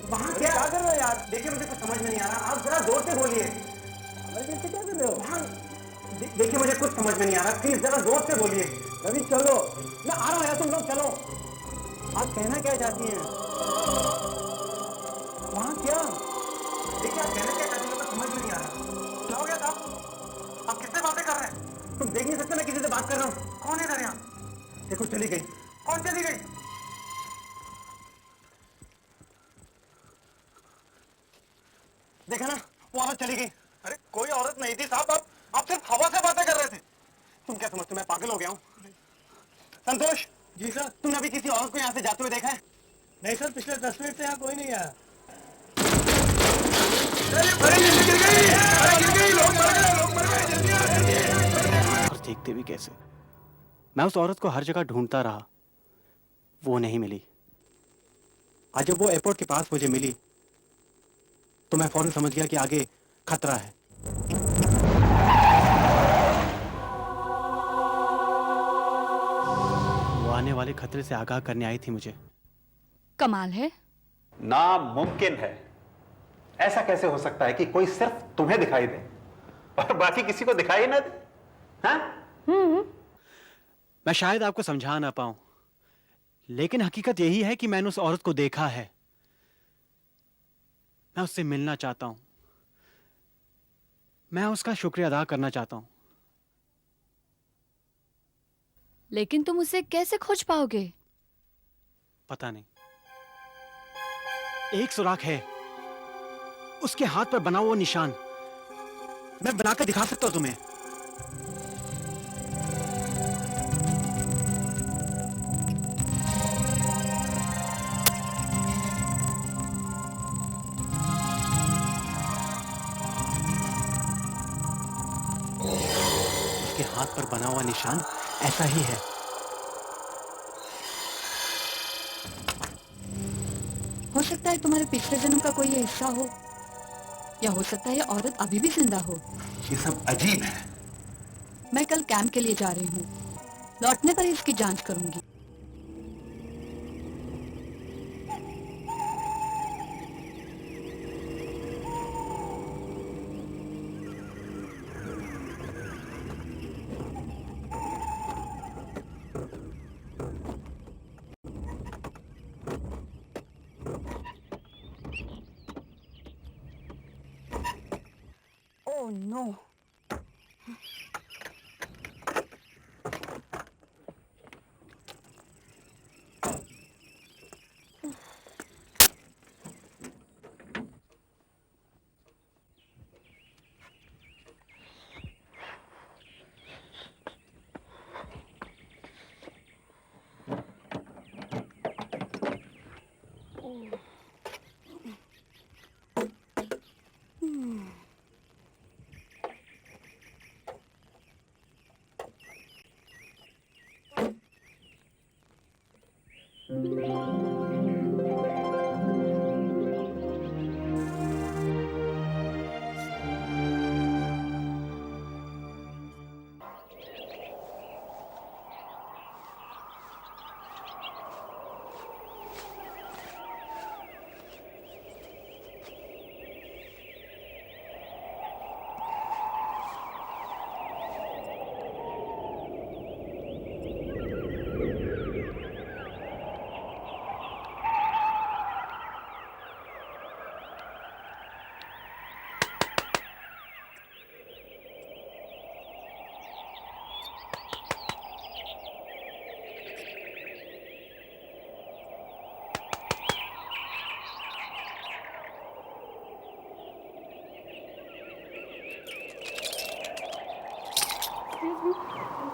वहाँ क्या कर रहे हो यार? देखिए मुझे कुछ समझ में नहीं आ रहा, आप जरा जोर से बोलिए। कैसे क्या कर रहे हो? वहाँ देखिए मुझे कुछ समझ में नहीं आ रहा, प्लीज जरा जोर से बोलिए। रवि चलो, मैं आ रहा हूँ यार, तुम लोग चलो। आप कहना क्या चाहती हैं? वहाँ क्या? देखिए आप कहना क्या चाहती हैं, तो समझ में नहीं आ रहा। क्या हो गया साहब? आप किससे बातें कर रहे हैं? तुम देख नहीं सकते मैं किसी से बात कर रहा हूँ? कौन है इधर यहाँ? देखो चली गई। कौन चली गई? देखा ना, वो औरत चली गई। अरे कोई औरत नहीं थी साहब, आप सिर्फ हवा से बातें कर रहे थे। तुम क्या समझते मैं पागल हो गया हूँ? संतोष जी सर, तुमने अभी किसी औरत को यहाँ से जाते हुए देखा है? नहीं सर, पिछले 10 मिनट से यहाँ कोई नहीं आया। और देखते भी कैसे? मैं उस औरत को हर जगह ढूंढता रहा, वो नहीं मिली। आज जब वो एयरपोर्ट के पास मुझे मिली तो मैं फौरन समझ गया कि आगे खतरा है। वो आने वाले खतरे से आगाह करने आई थी मुझे। कमाल है। नामुमकिन है। ऐसा कैसे हो सकता है कि कोई सिर्फ तुम्हें दिखाई दे और बाकी किसी को दिखाई ना दे? हाँ? मैं शायद आपको समझा ना पाऊं, लेकिन हकीकत यही है कि मैंने उस औरत को देखा है। मैं उससे मिलना चाहता हूं। मैं उसका शुक्रिया अदा करना चाहता हूं। लेकिन तुम उसे कैसे खोज पाओगे? पता नहीं। एक सुराख है, उसके हाथ पर बना हुआ निशान। मैं बनाकर दिखा सकता हूं तुम्हें। उसके हाथ पर बना हुआ निशान ऐसा ही है। हो सकता है तुम्हारे पिछले जन्म का कोई हिस्सा हो, या हो सकता है ये औरत अभी भी जिंदा हो। ये सब अजीब है। मैं कल कैंप के लिए जा रही हूँ, लौटने पर इसकी जांच करूंगी। Oh no.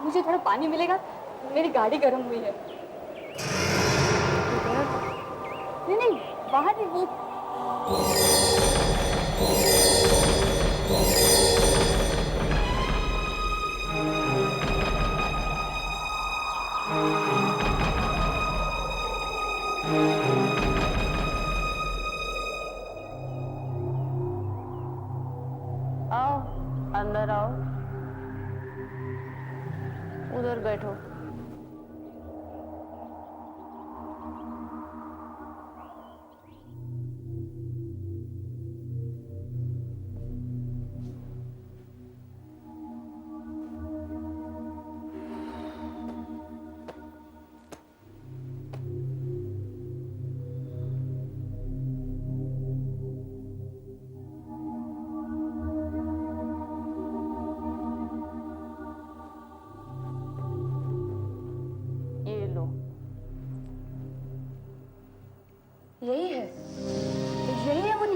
मुझे थोड़ा पानी मिलेगा? मेरी गाड़ी गर्म हुई है। नहीं नहीं, बाहर नहीं, वो आओ, अंदर आओ, उधर बैठो।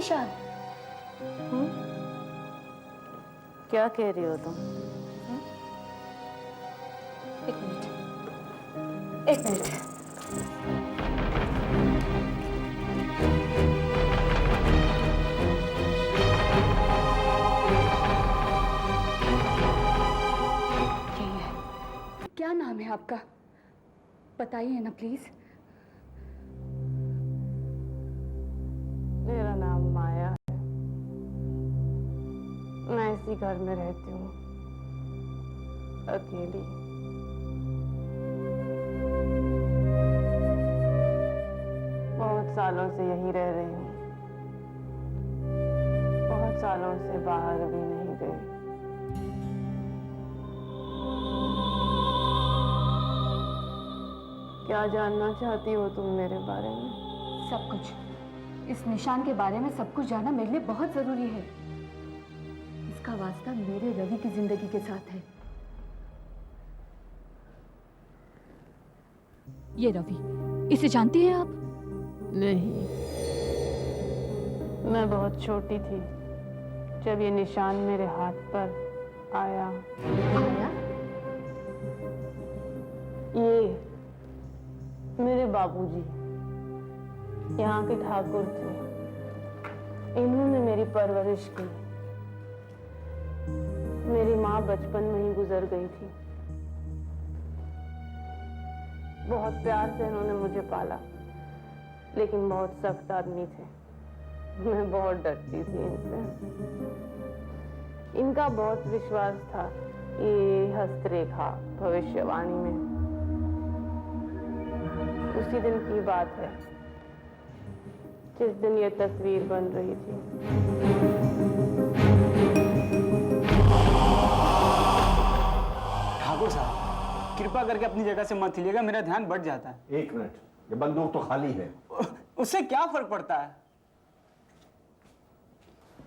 निशान? क्या कह रही हो तुम? एक मिनट, एक मिनट। यही है। क्या नाम है आपका? बताइए ना प्लीज। मेरा नाम माया है। मैं इसी घर में रहती हूँ, अकेली। बहुत सालों से यहीं रह रही हूँ। बहुत सालों से बाहर भी नहीं गई। क्या जानना चाहती हो तुम मेरे बारे में? सब कुछ। इस निशान के बारे में सब कुछ जानना मेरे लिए बहुत जरूरी है। इसका वास्ता मेरे रवि की जिंदगी के साथ है। ये रवि, इसे जानती हैं आप? नहीं, मैं बहुत छोटी थी जब ये निशान मेरे हाथ पर आया। ये मेरे बाबूजी यहाँ के ठाकुर थे। इन्होंने मेरी परवरिश की। मेरी माँ बचपन में ही गुजर गई थी। बहुत प्यार से इन्होंने मुझे पाला, लेकिन बहुत सख्त आदमी थे। मैं बहुत डरती थी इनसे। इनका बहुत विश्वास था ये हस्तरेखा भविष्यवाणी में। उसी दिन की बात है जिस दिन ये तस्वीर बन रही थी। ठाकुर साहब, कृपा करके अपनी जगह से मत हिलिएगा, मेरा ध्यान बढ़ जाता है। एक मिनट, ये बंदूक तो खाली है। उससे क्या फर्क पड़ता है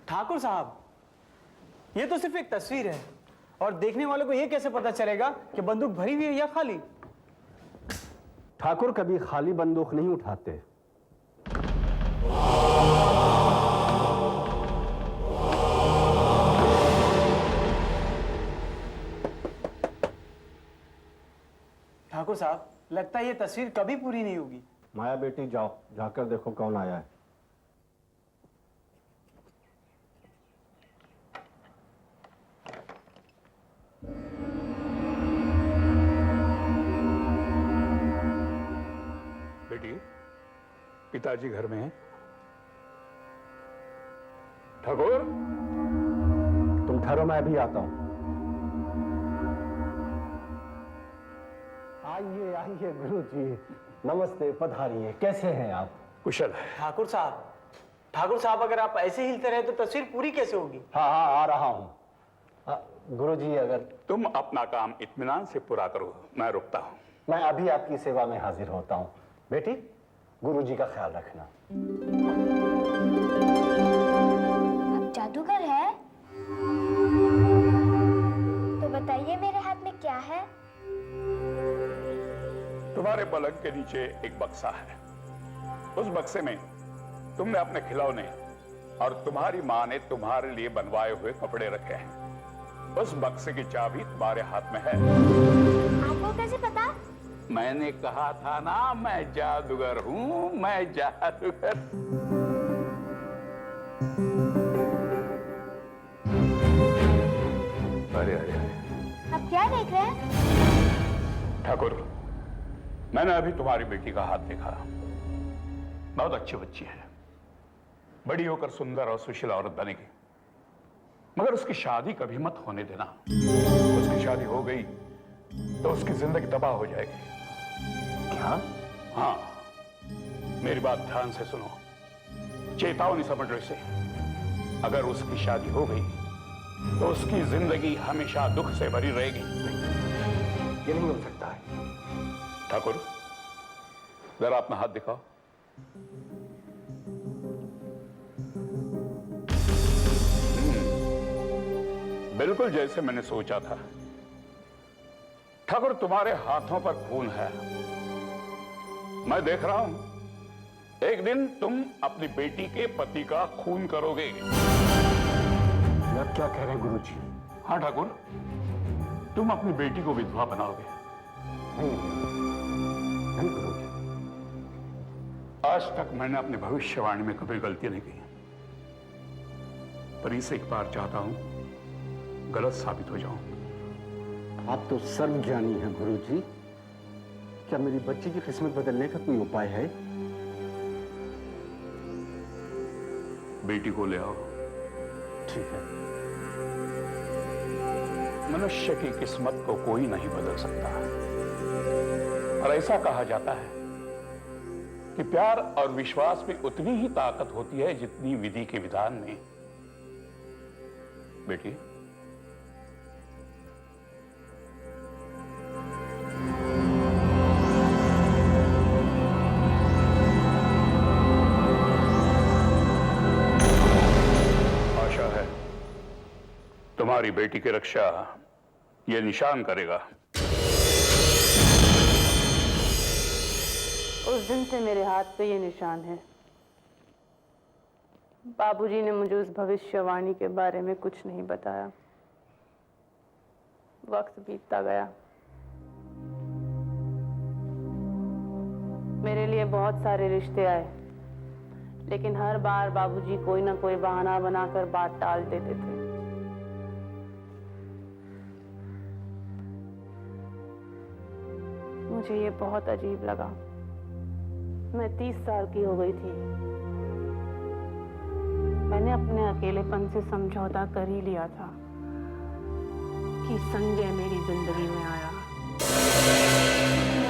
ठाकुर साहब? ये तो सिर्फ एक तस्वीर है, और देखने वालों को ये कैसे पता चलेगा कि बंदूक भरी हुई है या खाली? ठाकुर कभी खाली बंदूक नहीं उठाते। ठाकुर साहब, लगता है ये तस्वीर कभी पूरी नहीं होगी। माया बेटी, जाओ, जाकर देखो कौन आया है। बेटी, पिताजी घर में हैं? ठाकुर, तुम ठहरो, मैं अभी आता हूं। आइए आइए गुरु जी, नमस्ते, पधारिए। कैसे हैं आप? कुशल है। ठाकुर साहब, अगर आप ऐसे हिलते रहे तो तस्वीर पूरी कैसे होगी? हाँ हाँ, आ रहा हूं। गुरु जी, अगर तुम अपना काम इत्मीनान से पूरा करो, मैं रुकता हूं। मैं अभी आपकी सेवा में हाजिर होता हूं। बेटी, गुरु जी का ख्याल रखना। आप जादूगर है? तो बताइए मेरे हाथ में क्या है? तुम्हारे पलंग के नीचे एक बक्सा है। उस बक्से में तुमने अपने खिलौने और तुम्हारी माँ ने तुम्हारे लिए बनवाए हुए कपड़े रखे हैं। उस बक्से की चाबी तुम्हारे हाथ में है। आपको कैसे पता? मैंने कहा था ना, मैं जादूगर हूं, मैं जादूगर। अरे अरे आप क्या देख रहे हैं? ठाकुर, मैंने अभी तुम्हारी बेटी का हाथ देखा। बहुत अच्छी बच्ची है, बड़ी होकर सुंदर और सुशील औरत बनेगी, मगर उसकी शादी कभी मत होने देना। उसकी शादी हो गई तो उसकी जिंदगी तबाह हो जाएगी। क्या? हाँ, मेरी बात ध्यान से सुनो, चेतावनी समझ लो इसे। अगर उसकी शादी हो गई तो उसकी जिंदगी हमेशा दुख से भरी रहेगी। ये नहीं हो सकता है। ठाकुर, जरा अपना हाथ दिखाओ। बिल्कुल जैसे मैंने सोचा था। ठाकुर, तुम्हारे हाथों पर खून है। मैं देख रहा हूं एक दिन तुम अपनी बेटी के पति का खून करोगे। यार क्या कह रहे हैं गुरुजी? हाँ ठाकुर, तुम अपनी बेटी को विधवा बनाओगे। नहीं गुरुजी, आज तक मैंने अपनी भविष्यवाणी में कभी गलती नहीं की, पर इस एक बार चाहता हूं गलत साबित हो जाऊं। आप तो सर्वज्ञानी हैं गुरुजी। क्या मेरी बच्ची की किस्मत बदलने का कोई उपाय है? बेटी को ले आओ। ठीक है। मनुष्य की किस्मत को कोई नहीं बदल सकता, और ऐसा कहा जाता है कि प्यार और विश्वास में उतनी ही ताकत होती है जितनी विधि के विधान में। बेटी, तुम्हारी बेटी की रक्षा यह निशान करेगा। उस दिन से मेरे हाथ पे ये निशान है। बाबूजी ने मुझे उस भविष्यवाणी के बारे में कुछ नहीं बताया। वक्त बीतता गया, मेरे लिए बहुत सारे रिश्ते आए, लेकिन हर बार बाबूजी कोई ना कोई बहाना बनाकर बात टाल देते थे। मुझे ये बहुत अजीब लगा। मैं 30 साल की हो गई थी। मैंने अपने अकेलेपन से समझौता कर ही लिया था कि संजय मेरी जिंदगी में आया।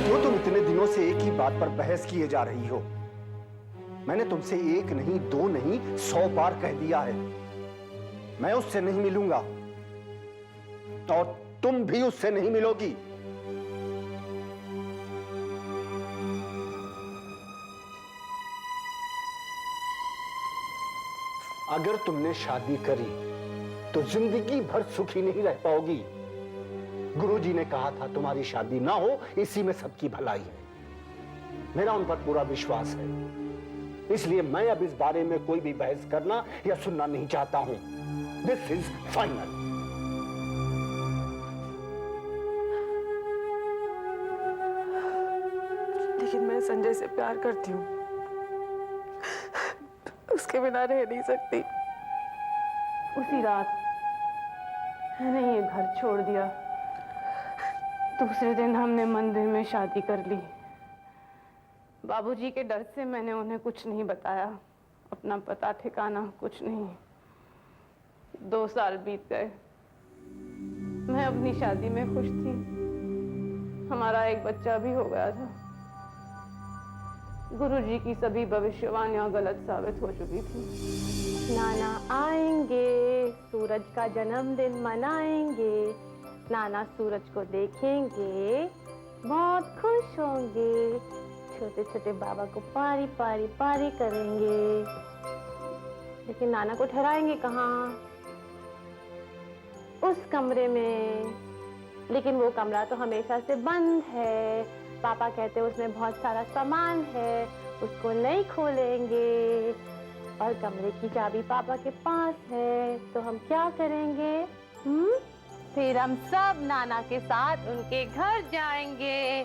वो तुम इतने दिनों से एक ही बात पर बहस किए जा रही हो। मैंने तुमसे एक नहीं, दो नहीं, 100 बार कह दिया है, मैं उससे नहीं मिलूंगा और तुम भी उससे नहीं मिलोगी। अगर तुमने शादी करी तो जिंदगी भर सुखी नहीं रह पाओगी। गुरुजी ने कहा था तुम्हारी शादी ना हो, इसी में सबकी भलाई है। मेरा उन पर पूरा विश्वास है, इसलिए मैं अब इस बारे में कोई भी बहस करना या सुनना नहीं चाहता हूं। This is final. लेकिन मैं संजय से प्यार करती हूँ, उसके बिना रह नहीं सकती। उसी रात मैंने ये घर छोड़ दिया। दूसरे दिन हमने मंदिर में शादी कर ली। बाबूजी के डर से मैंने उन्हें कुछ नहीं बताया, अपना पता ठिकाना कुछ नहीं। 2 साल बीत गए। मैं अपनी शादी में खुश थी, हमारा एक बच्चा भी हो गया था। गुरुजी की सभी भविष्यवाणियां गलत साबित हो चुकी थी। नाना आएंगे, सूरज का जन्मदिन मनाएंगे, नाना सूरज को देखेंगे, बहुत खुश होंगे, छोटे छोटे बाबा को पारी पारी पारी करेंगे। लेकिन नाना को ठहराएंगे कहाँ? उस कमरे में। लेकिन वो कमरा तो हमेशा से बंद है। पापा कहते हैं उसमें बहुत सारा सामान है, उसको नहीं खोलेंगे, और कमरे की चाबी पापा के पास है। तो हम क्या करेंगे? फिर हम सब नाना के साथ उनके घर जाएंगे।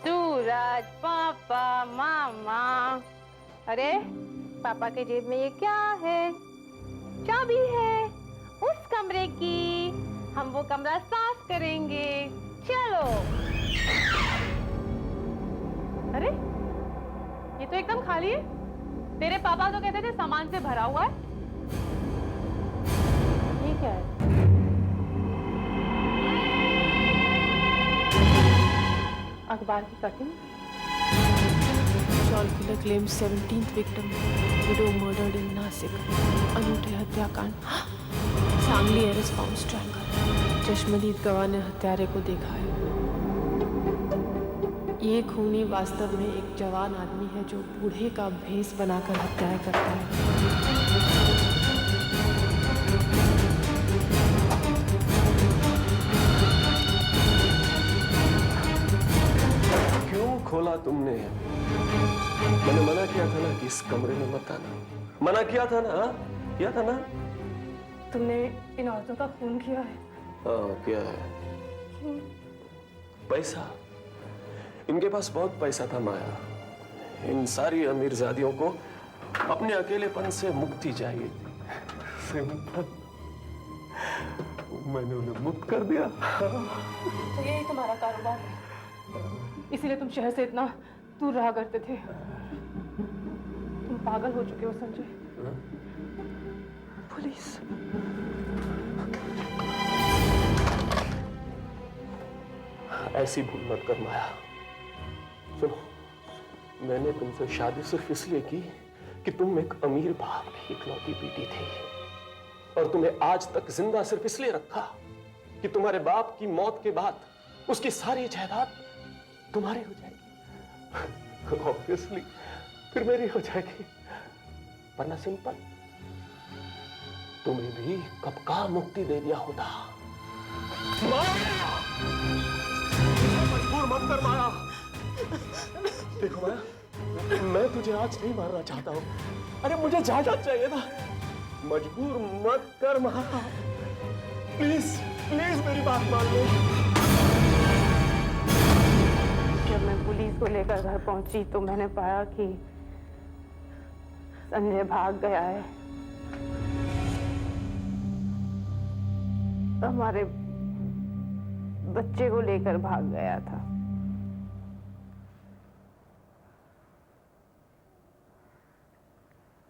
सूरज, पापा, मामा। अरे पापा के जेब में ये क्या है? चाबी है उस कमरे की। हम वो कमरा साफ करेंगे। चलो। अरे ये तो एकदम खाली है। तेरे पापा तो कहते थे सामान से भरा हुआ है। ये क्या है? अखबार की cutting. Shawl killer claims 17th victim, widow murdered in Nasik. अनूठे हत्याकांड। Sangli arrest found strangle. चश्मदीद गवाह ने हत्यारे को देखा है। ये खूनी वास्तव में एक जवान आदमी है जो बूढ़े का भेष बनाकर हत्याएं करता है। क्यों खोला तुमने? मैंने मना किया था ना कि इस कमरे में मत आना। मना किया था ना, किया था ना? तुमने इन औरतों का खून किया है। हाँ, किया है। क्यों? पैसा। इनके पास बहुत पैसा था माया। इन सारी अमीरजादियों को अपने अकेलेपन से मुक्ति चाहिए थी। सिंपल। मैंने उन्हें मुक्त कर दिया। तो यही तुम्हारा कारोबार है, इसीलिए तुम शहर से इतना दूर रहा करते थे। तुम पागल हो चुके हो संजय। पुलिस। ऐसी भूल मत कर माया। सुनो, मैंने तुमसे शादी सिर्फ इसलिए की कि तुम एक अमीर बाप की इकलौती बेटी थी, और तुम्हें आज तक जिंदा सिर्फ इसलिए रखा कि तुम्हारे बाप की मौत के बाद उसकी सारी जायदाद तुम्हारी हो जाएगी। ऑब्वियसली फिर मेरी हो जाएगी, वरना सिंपल तुम्हें भी कब का मुक्ति दे दिया होता। मजबूर मत कर माया। देखो माया, मैं तुझे आज नहीं मारना चाहता हूं। अरे मुझे जायदाद चाहिए ना। मजबूर मत कर माया, प्लीज प्लीज मेरी बात मान लो। जब मैं पुलिस को लेकर घर पहुंची तो मैंने पाया कि संजय भाग गया है। हमारे बच्चे को लेकर भाग गया था।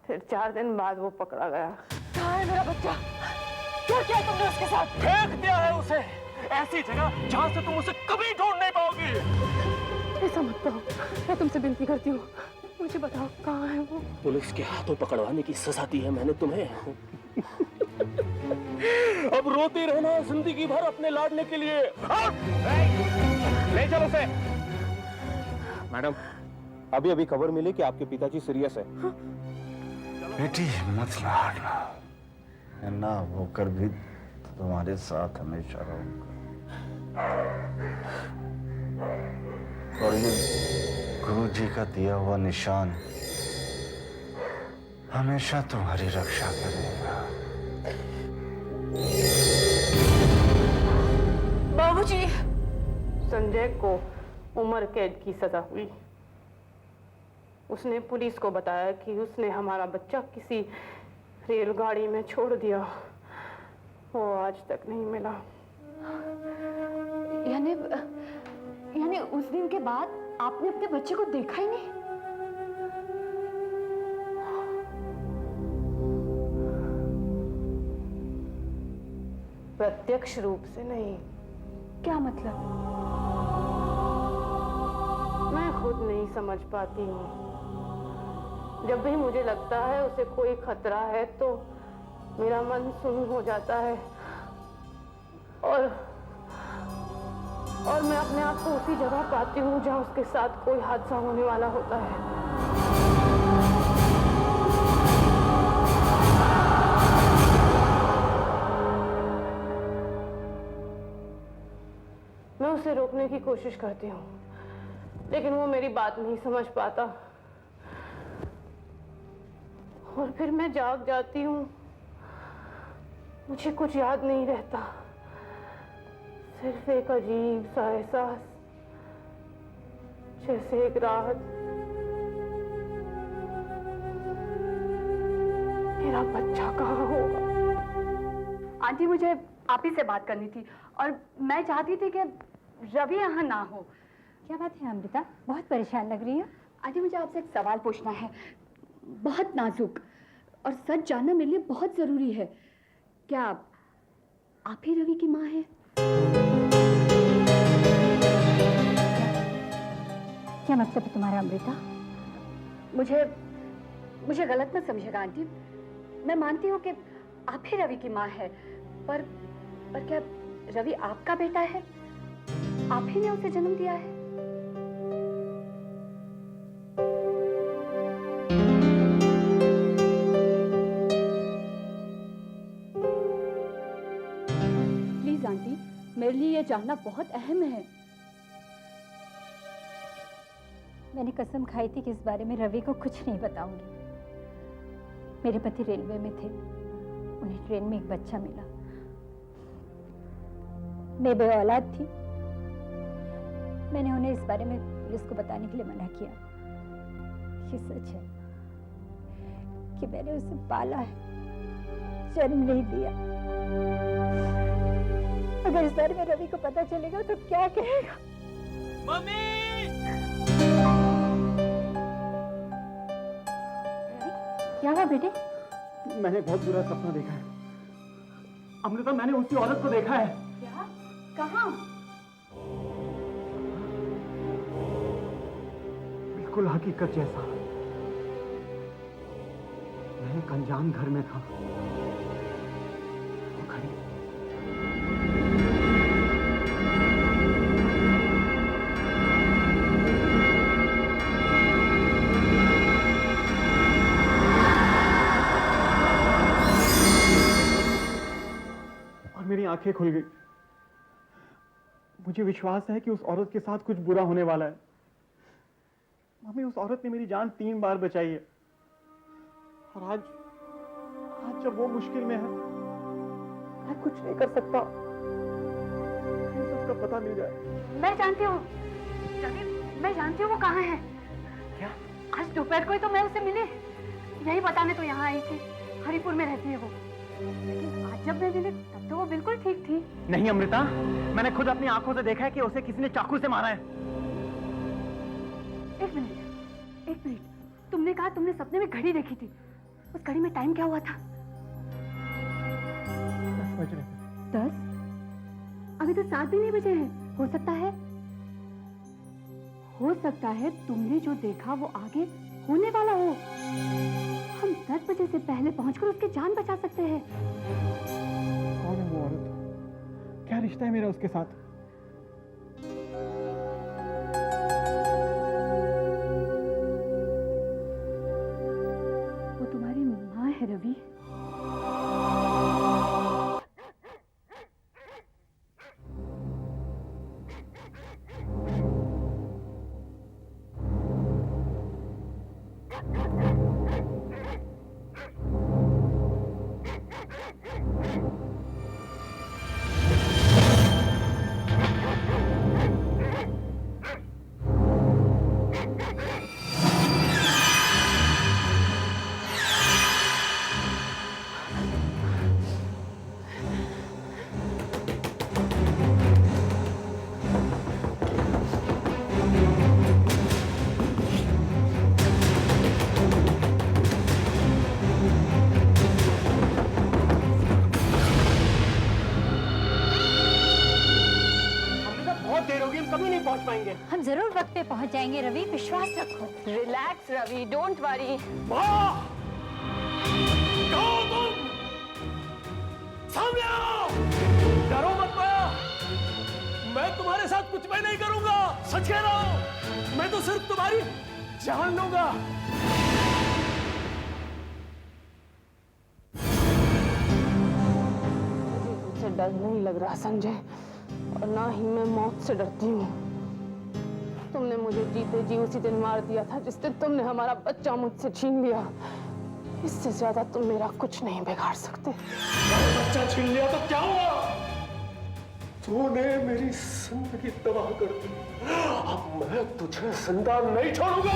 फिर 4 दिन बाद वो पकड़ा गया। कहाँ है मेरा बच्चा? क्या किया तुमने उसके साथ? फेंक दिया है उसे ऐसी जगह जहां से तुम उसे कभी ढूंढ नहीं पाओगी। ऐसा मत कहो, मैं तुमसे विनती करती हूँ, मुझे बताओ कहाँ है वो? पुलिस के हाथों पकड़वाने की सजा दी है मैंने तुम्हें। अब रोती रहना जिंदगी भर अपने लाडले के लिए। ले चलो उसे। मैडम, अभी अभी खबर मिली कि आपके पिताजी सीरियस है। बेटी मत हारना, मैं ना होकर भी तुम्हारे साथ हमेशा रहूंगा, और ये गुरु जी का दिया हुआ निशान हमेशा तुम्हारी रक्षा करेगा। बाबूजी, संजय को उम्र कैद की सजा हुई। उसने पुलिस को बताया कि उसने हमारा बच्चा किसी रेलगाड़ी में छोड़ दिया, वो आज तक नहीं मिला। यानी उस दिन के बाद आपने अपने बच्चे को देखा ही नहीं? प्रत्यक्ष रूप से नहीं। क्या मतलब? मैं खुद नहीं समझ पाती हूँ। जब भी मुझे लगता है उसे कोई खतरा है तो मेरा मन सुन्न हो जाता है, और मैं अपने आप को उसी जगह पाती हूँ जहाँ उसके साथ कोई हादसा होने वाला होता है। मैं उसे रोकने की कोशिश करती हूँ, लेकिन वो मेरी बात नहीं समझ पाता, और फिर मैं जाग जाती हूँ। मुझे कुछ याद नहीं रहता, सिर्फ एक अजीब सा एहसास, जैसे एक राहत। मेरा बच्चा कहाँ होगा? आंटी, मुझे आप ही से बात करनी थी, और मैं चाहती थी कि रवि यहाँ ना हो। क्या बात है अमृता, बहुत परेशान लग रही हो? आंटी, मुझे आपसे एक सवाल पूछना है, बहुत नाजुक, और सच जानना मेरे लिए बहुत जरूरी है। क्या आप ही रवि की माँ हैं? क्या मतलब है तुम्हारा अमृता? मुझे गलत मत समझेगा आंटी, मैं मानती हूँ कि आप ही रवि की माँ है, पर क्या रवि आपका बेटा है? आप ही ने उसे जन्म दिया है? प्लीज आंटी, मेरे लिए यह जानना बहुत अहम है। मैंने कसम खाई थी कि इस बारे में रवि को कुछ नहीं बताऊंगी। मेरे पति रेलवे में थे, उन्हें ट्रेन में एक बच्चा मिला। मैं बेऔलाद थी। मैंने उन्हें इस बारे में पुलिस को बताने के लिए मना किया। ये सच है कि मैंने उसे पाला है, जन्म नहीं दिया। अगर इस बारे में रवि को पता चलेगा तो क्या कहेगा? मम्मी! क्या हुआ बेटे? मैंने बहुत बुरा सपना देखा है अमृता, मैंने उसी औरत को देखा है। क्या? कहाँ? बिल्कुल हकीकत जैसा। मैं एक अनजान घर में था। वो खड़ी और मेरी आंखें खुल गई। मुझे विश्वास है कि उस औरत के साथ कुछ बुरा होने वाला है। मम्मी, उस औरत ने मेरी जान 3 बार बचाई है और आज जब वो मुश्किल में है, मैं कुछ नहीं कर सकता। उसका पता मिल जाए। मैं जानती हूँ रवि, मैं जानती हूँ वो कहाँ है। क्या? आज दोपहर को ही तो मैं उससे मिली, यही बताने तो यहाँ आई थी। हरिपुर में रहती है वो, लेकिन आज जब मैं मिली तब तो वो बिल्कुल ठीक थी। नहीं अमृता, मैंने खुद अपनी आंखों से देखा है कि उसे किसी ने चाकू से मारा है। एक मिनट, तुमने कहा तुमने सपने में घड़ी देखी थी। उस घड़ी में टाइम क्या हुआ था? 10 बज रहे थे। 10? अभी तो 7 भी नहीं बजे हैं। हो सकता है तुमने जो देखा वो आगे होने वाला हो। हम 10 बजे से पहले पहुंचकर उसकी जान बचा सकते हैं। कौन है वो औरत? क्या रिश्ता है मेरा उसके साथ? वो तुम्हारी माँ है रवि। हम जरूर वक्त पे पहुंच जाएंगे रवि, विश्वास रखो। Relax Ravi, don't worry. सामने आओ! डरो मत माँ, मैं तुम्हारे साथ कुछ भी नहीं करूंगा। सच कह रहा हूं, मैं तो सिर्फ तुम्हारी जान लूंगा। मुझे तुझसे डर नहीं लग रहा संजय, और ना ही मैं मौत से डरती हूँ। तुमने मुझे जीते जी उसी दिन मार दिया था जिस दिन तुमने हमारा बच्चा मुझसे छीन लिया। इससे ज्यादा तुम मेरा कुछ नहीं बिगाड़ सकते। बच्चा छीन लिया तो क्या हुआ? तूने मेरी जिंदगी तबाह कर दी। अब मैं तुझे जिंदा नहीं छोड़ूंगा।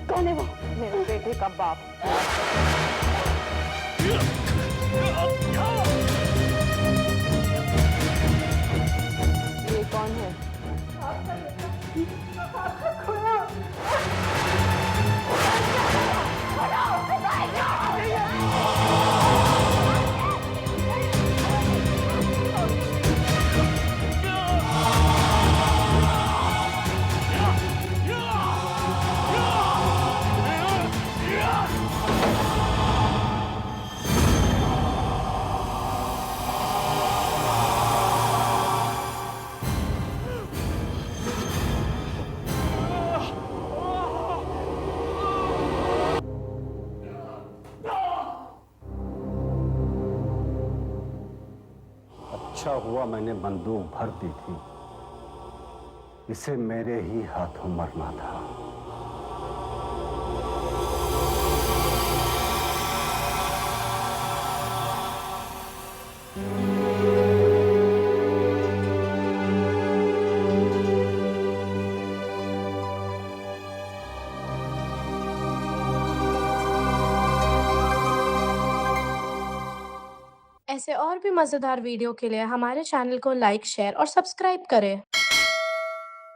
कौन है वो? मेरे बेटे का बाप। ये कौन है? अच्छा हुआ मैंने बंदूक भर दी थी, इसे मेरे ही हाथों मरना था। ऐसे और भी मज़ेदार वीडियो के लिए हमारे चैनल को लाइक, शेयर और सब्सक्राइब करें।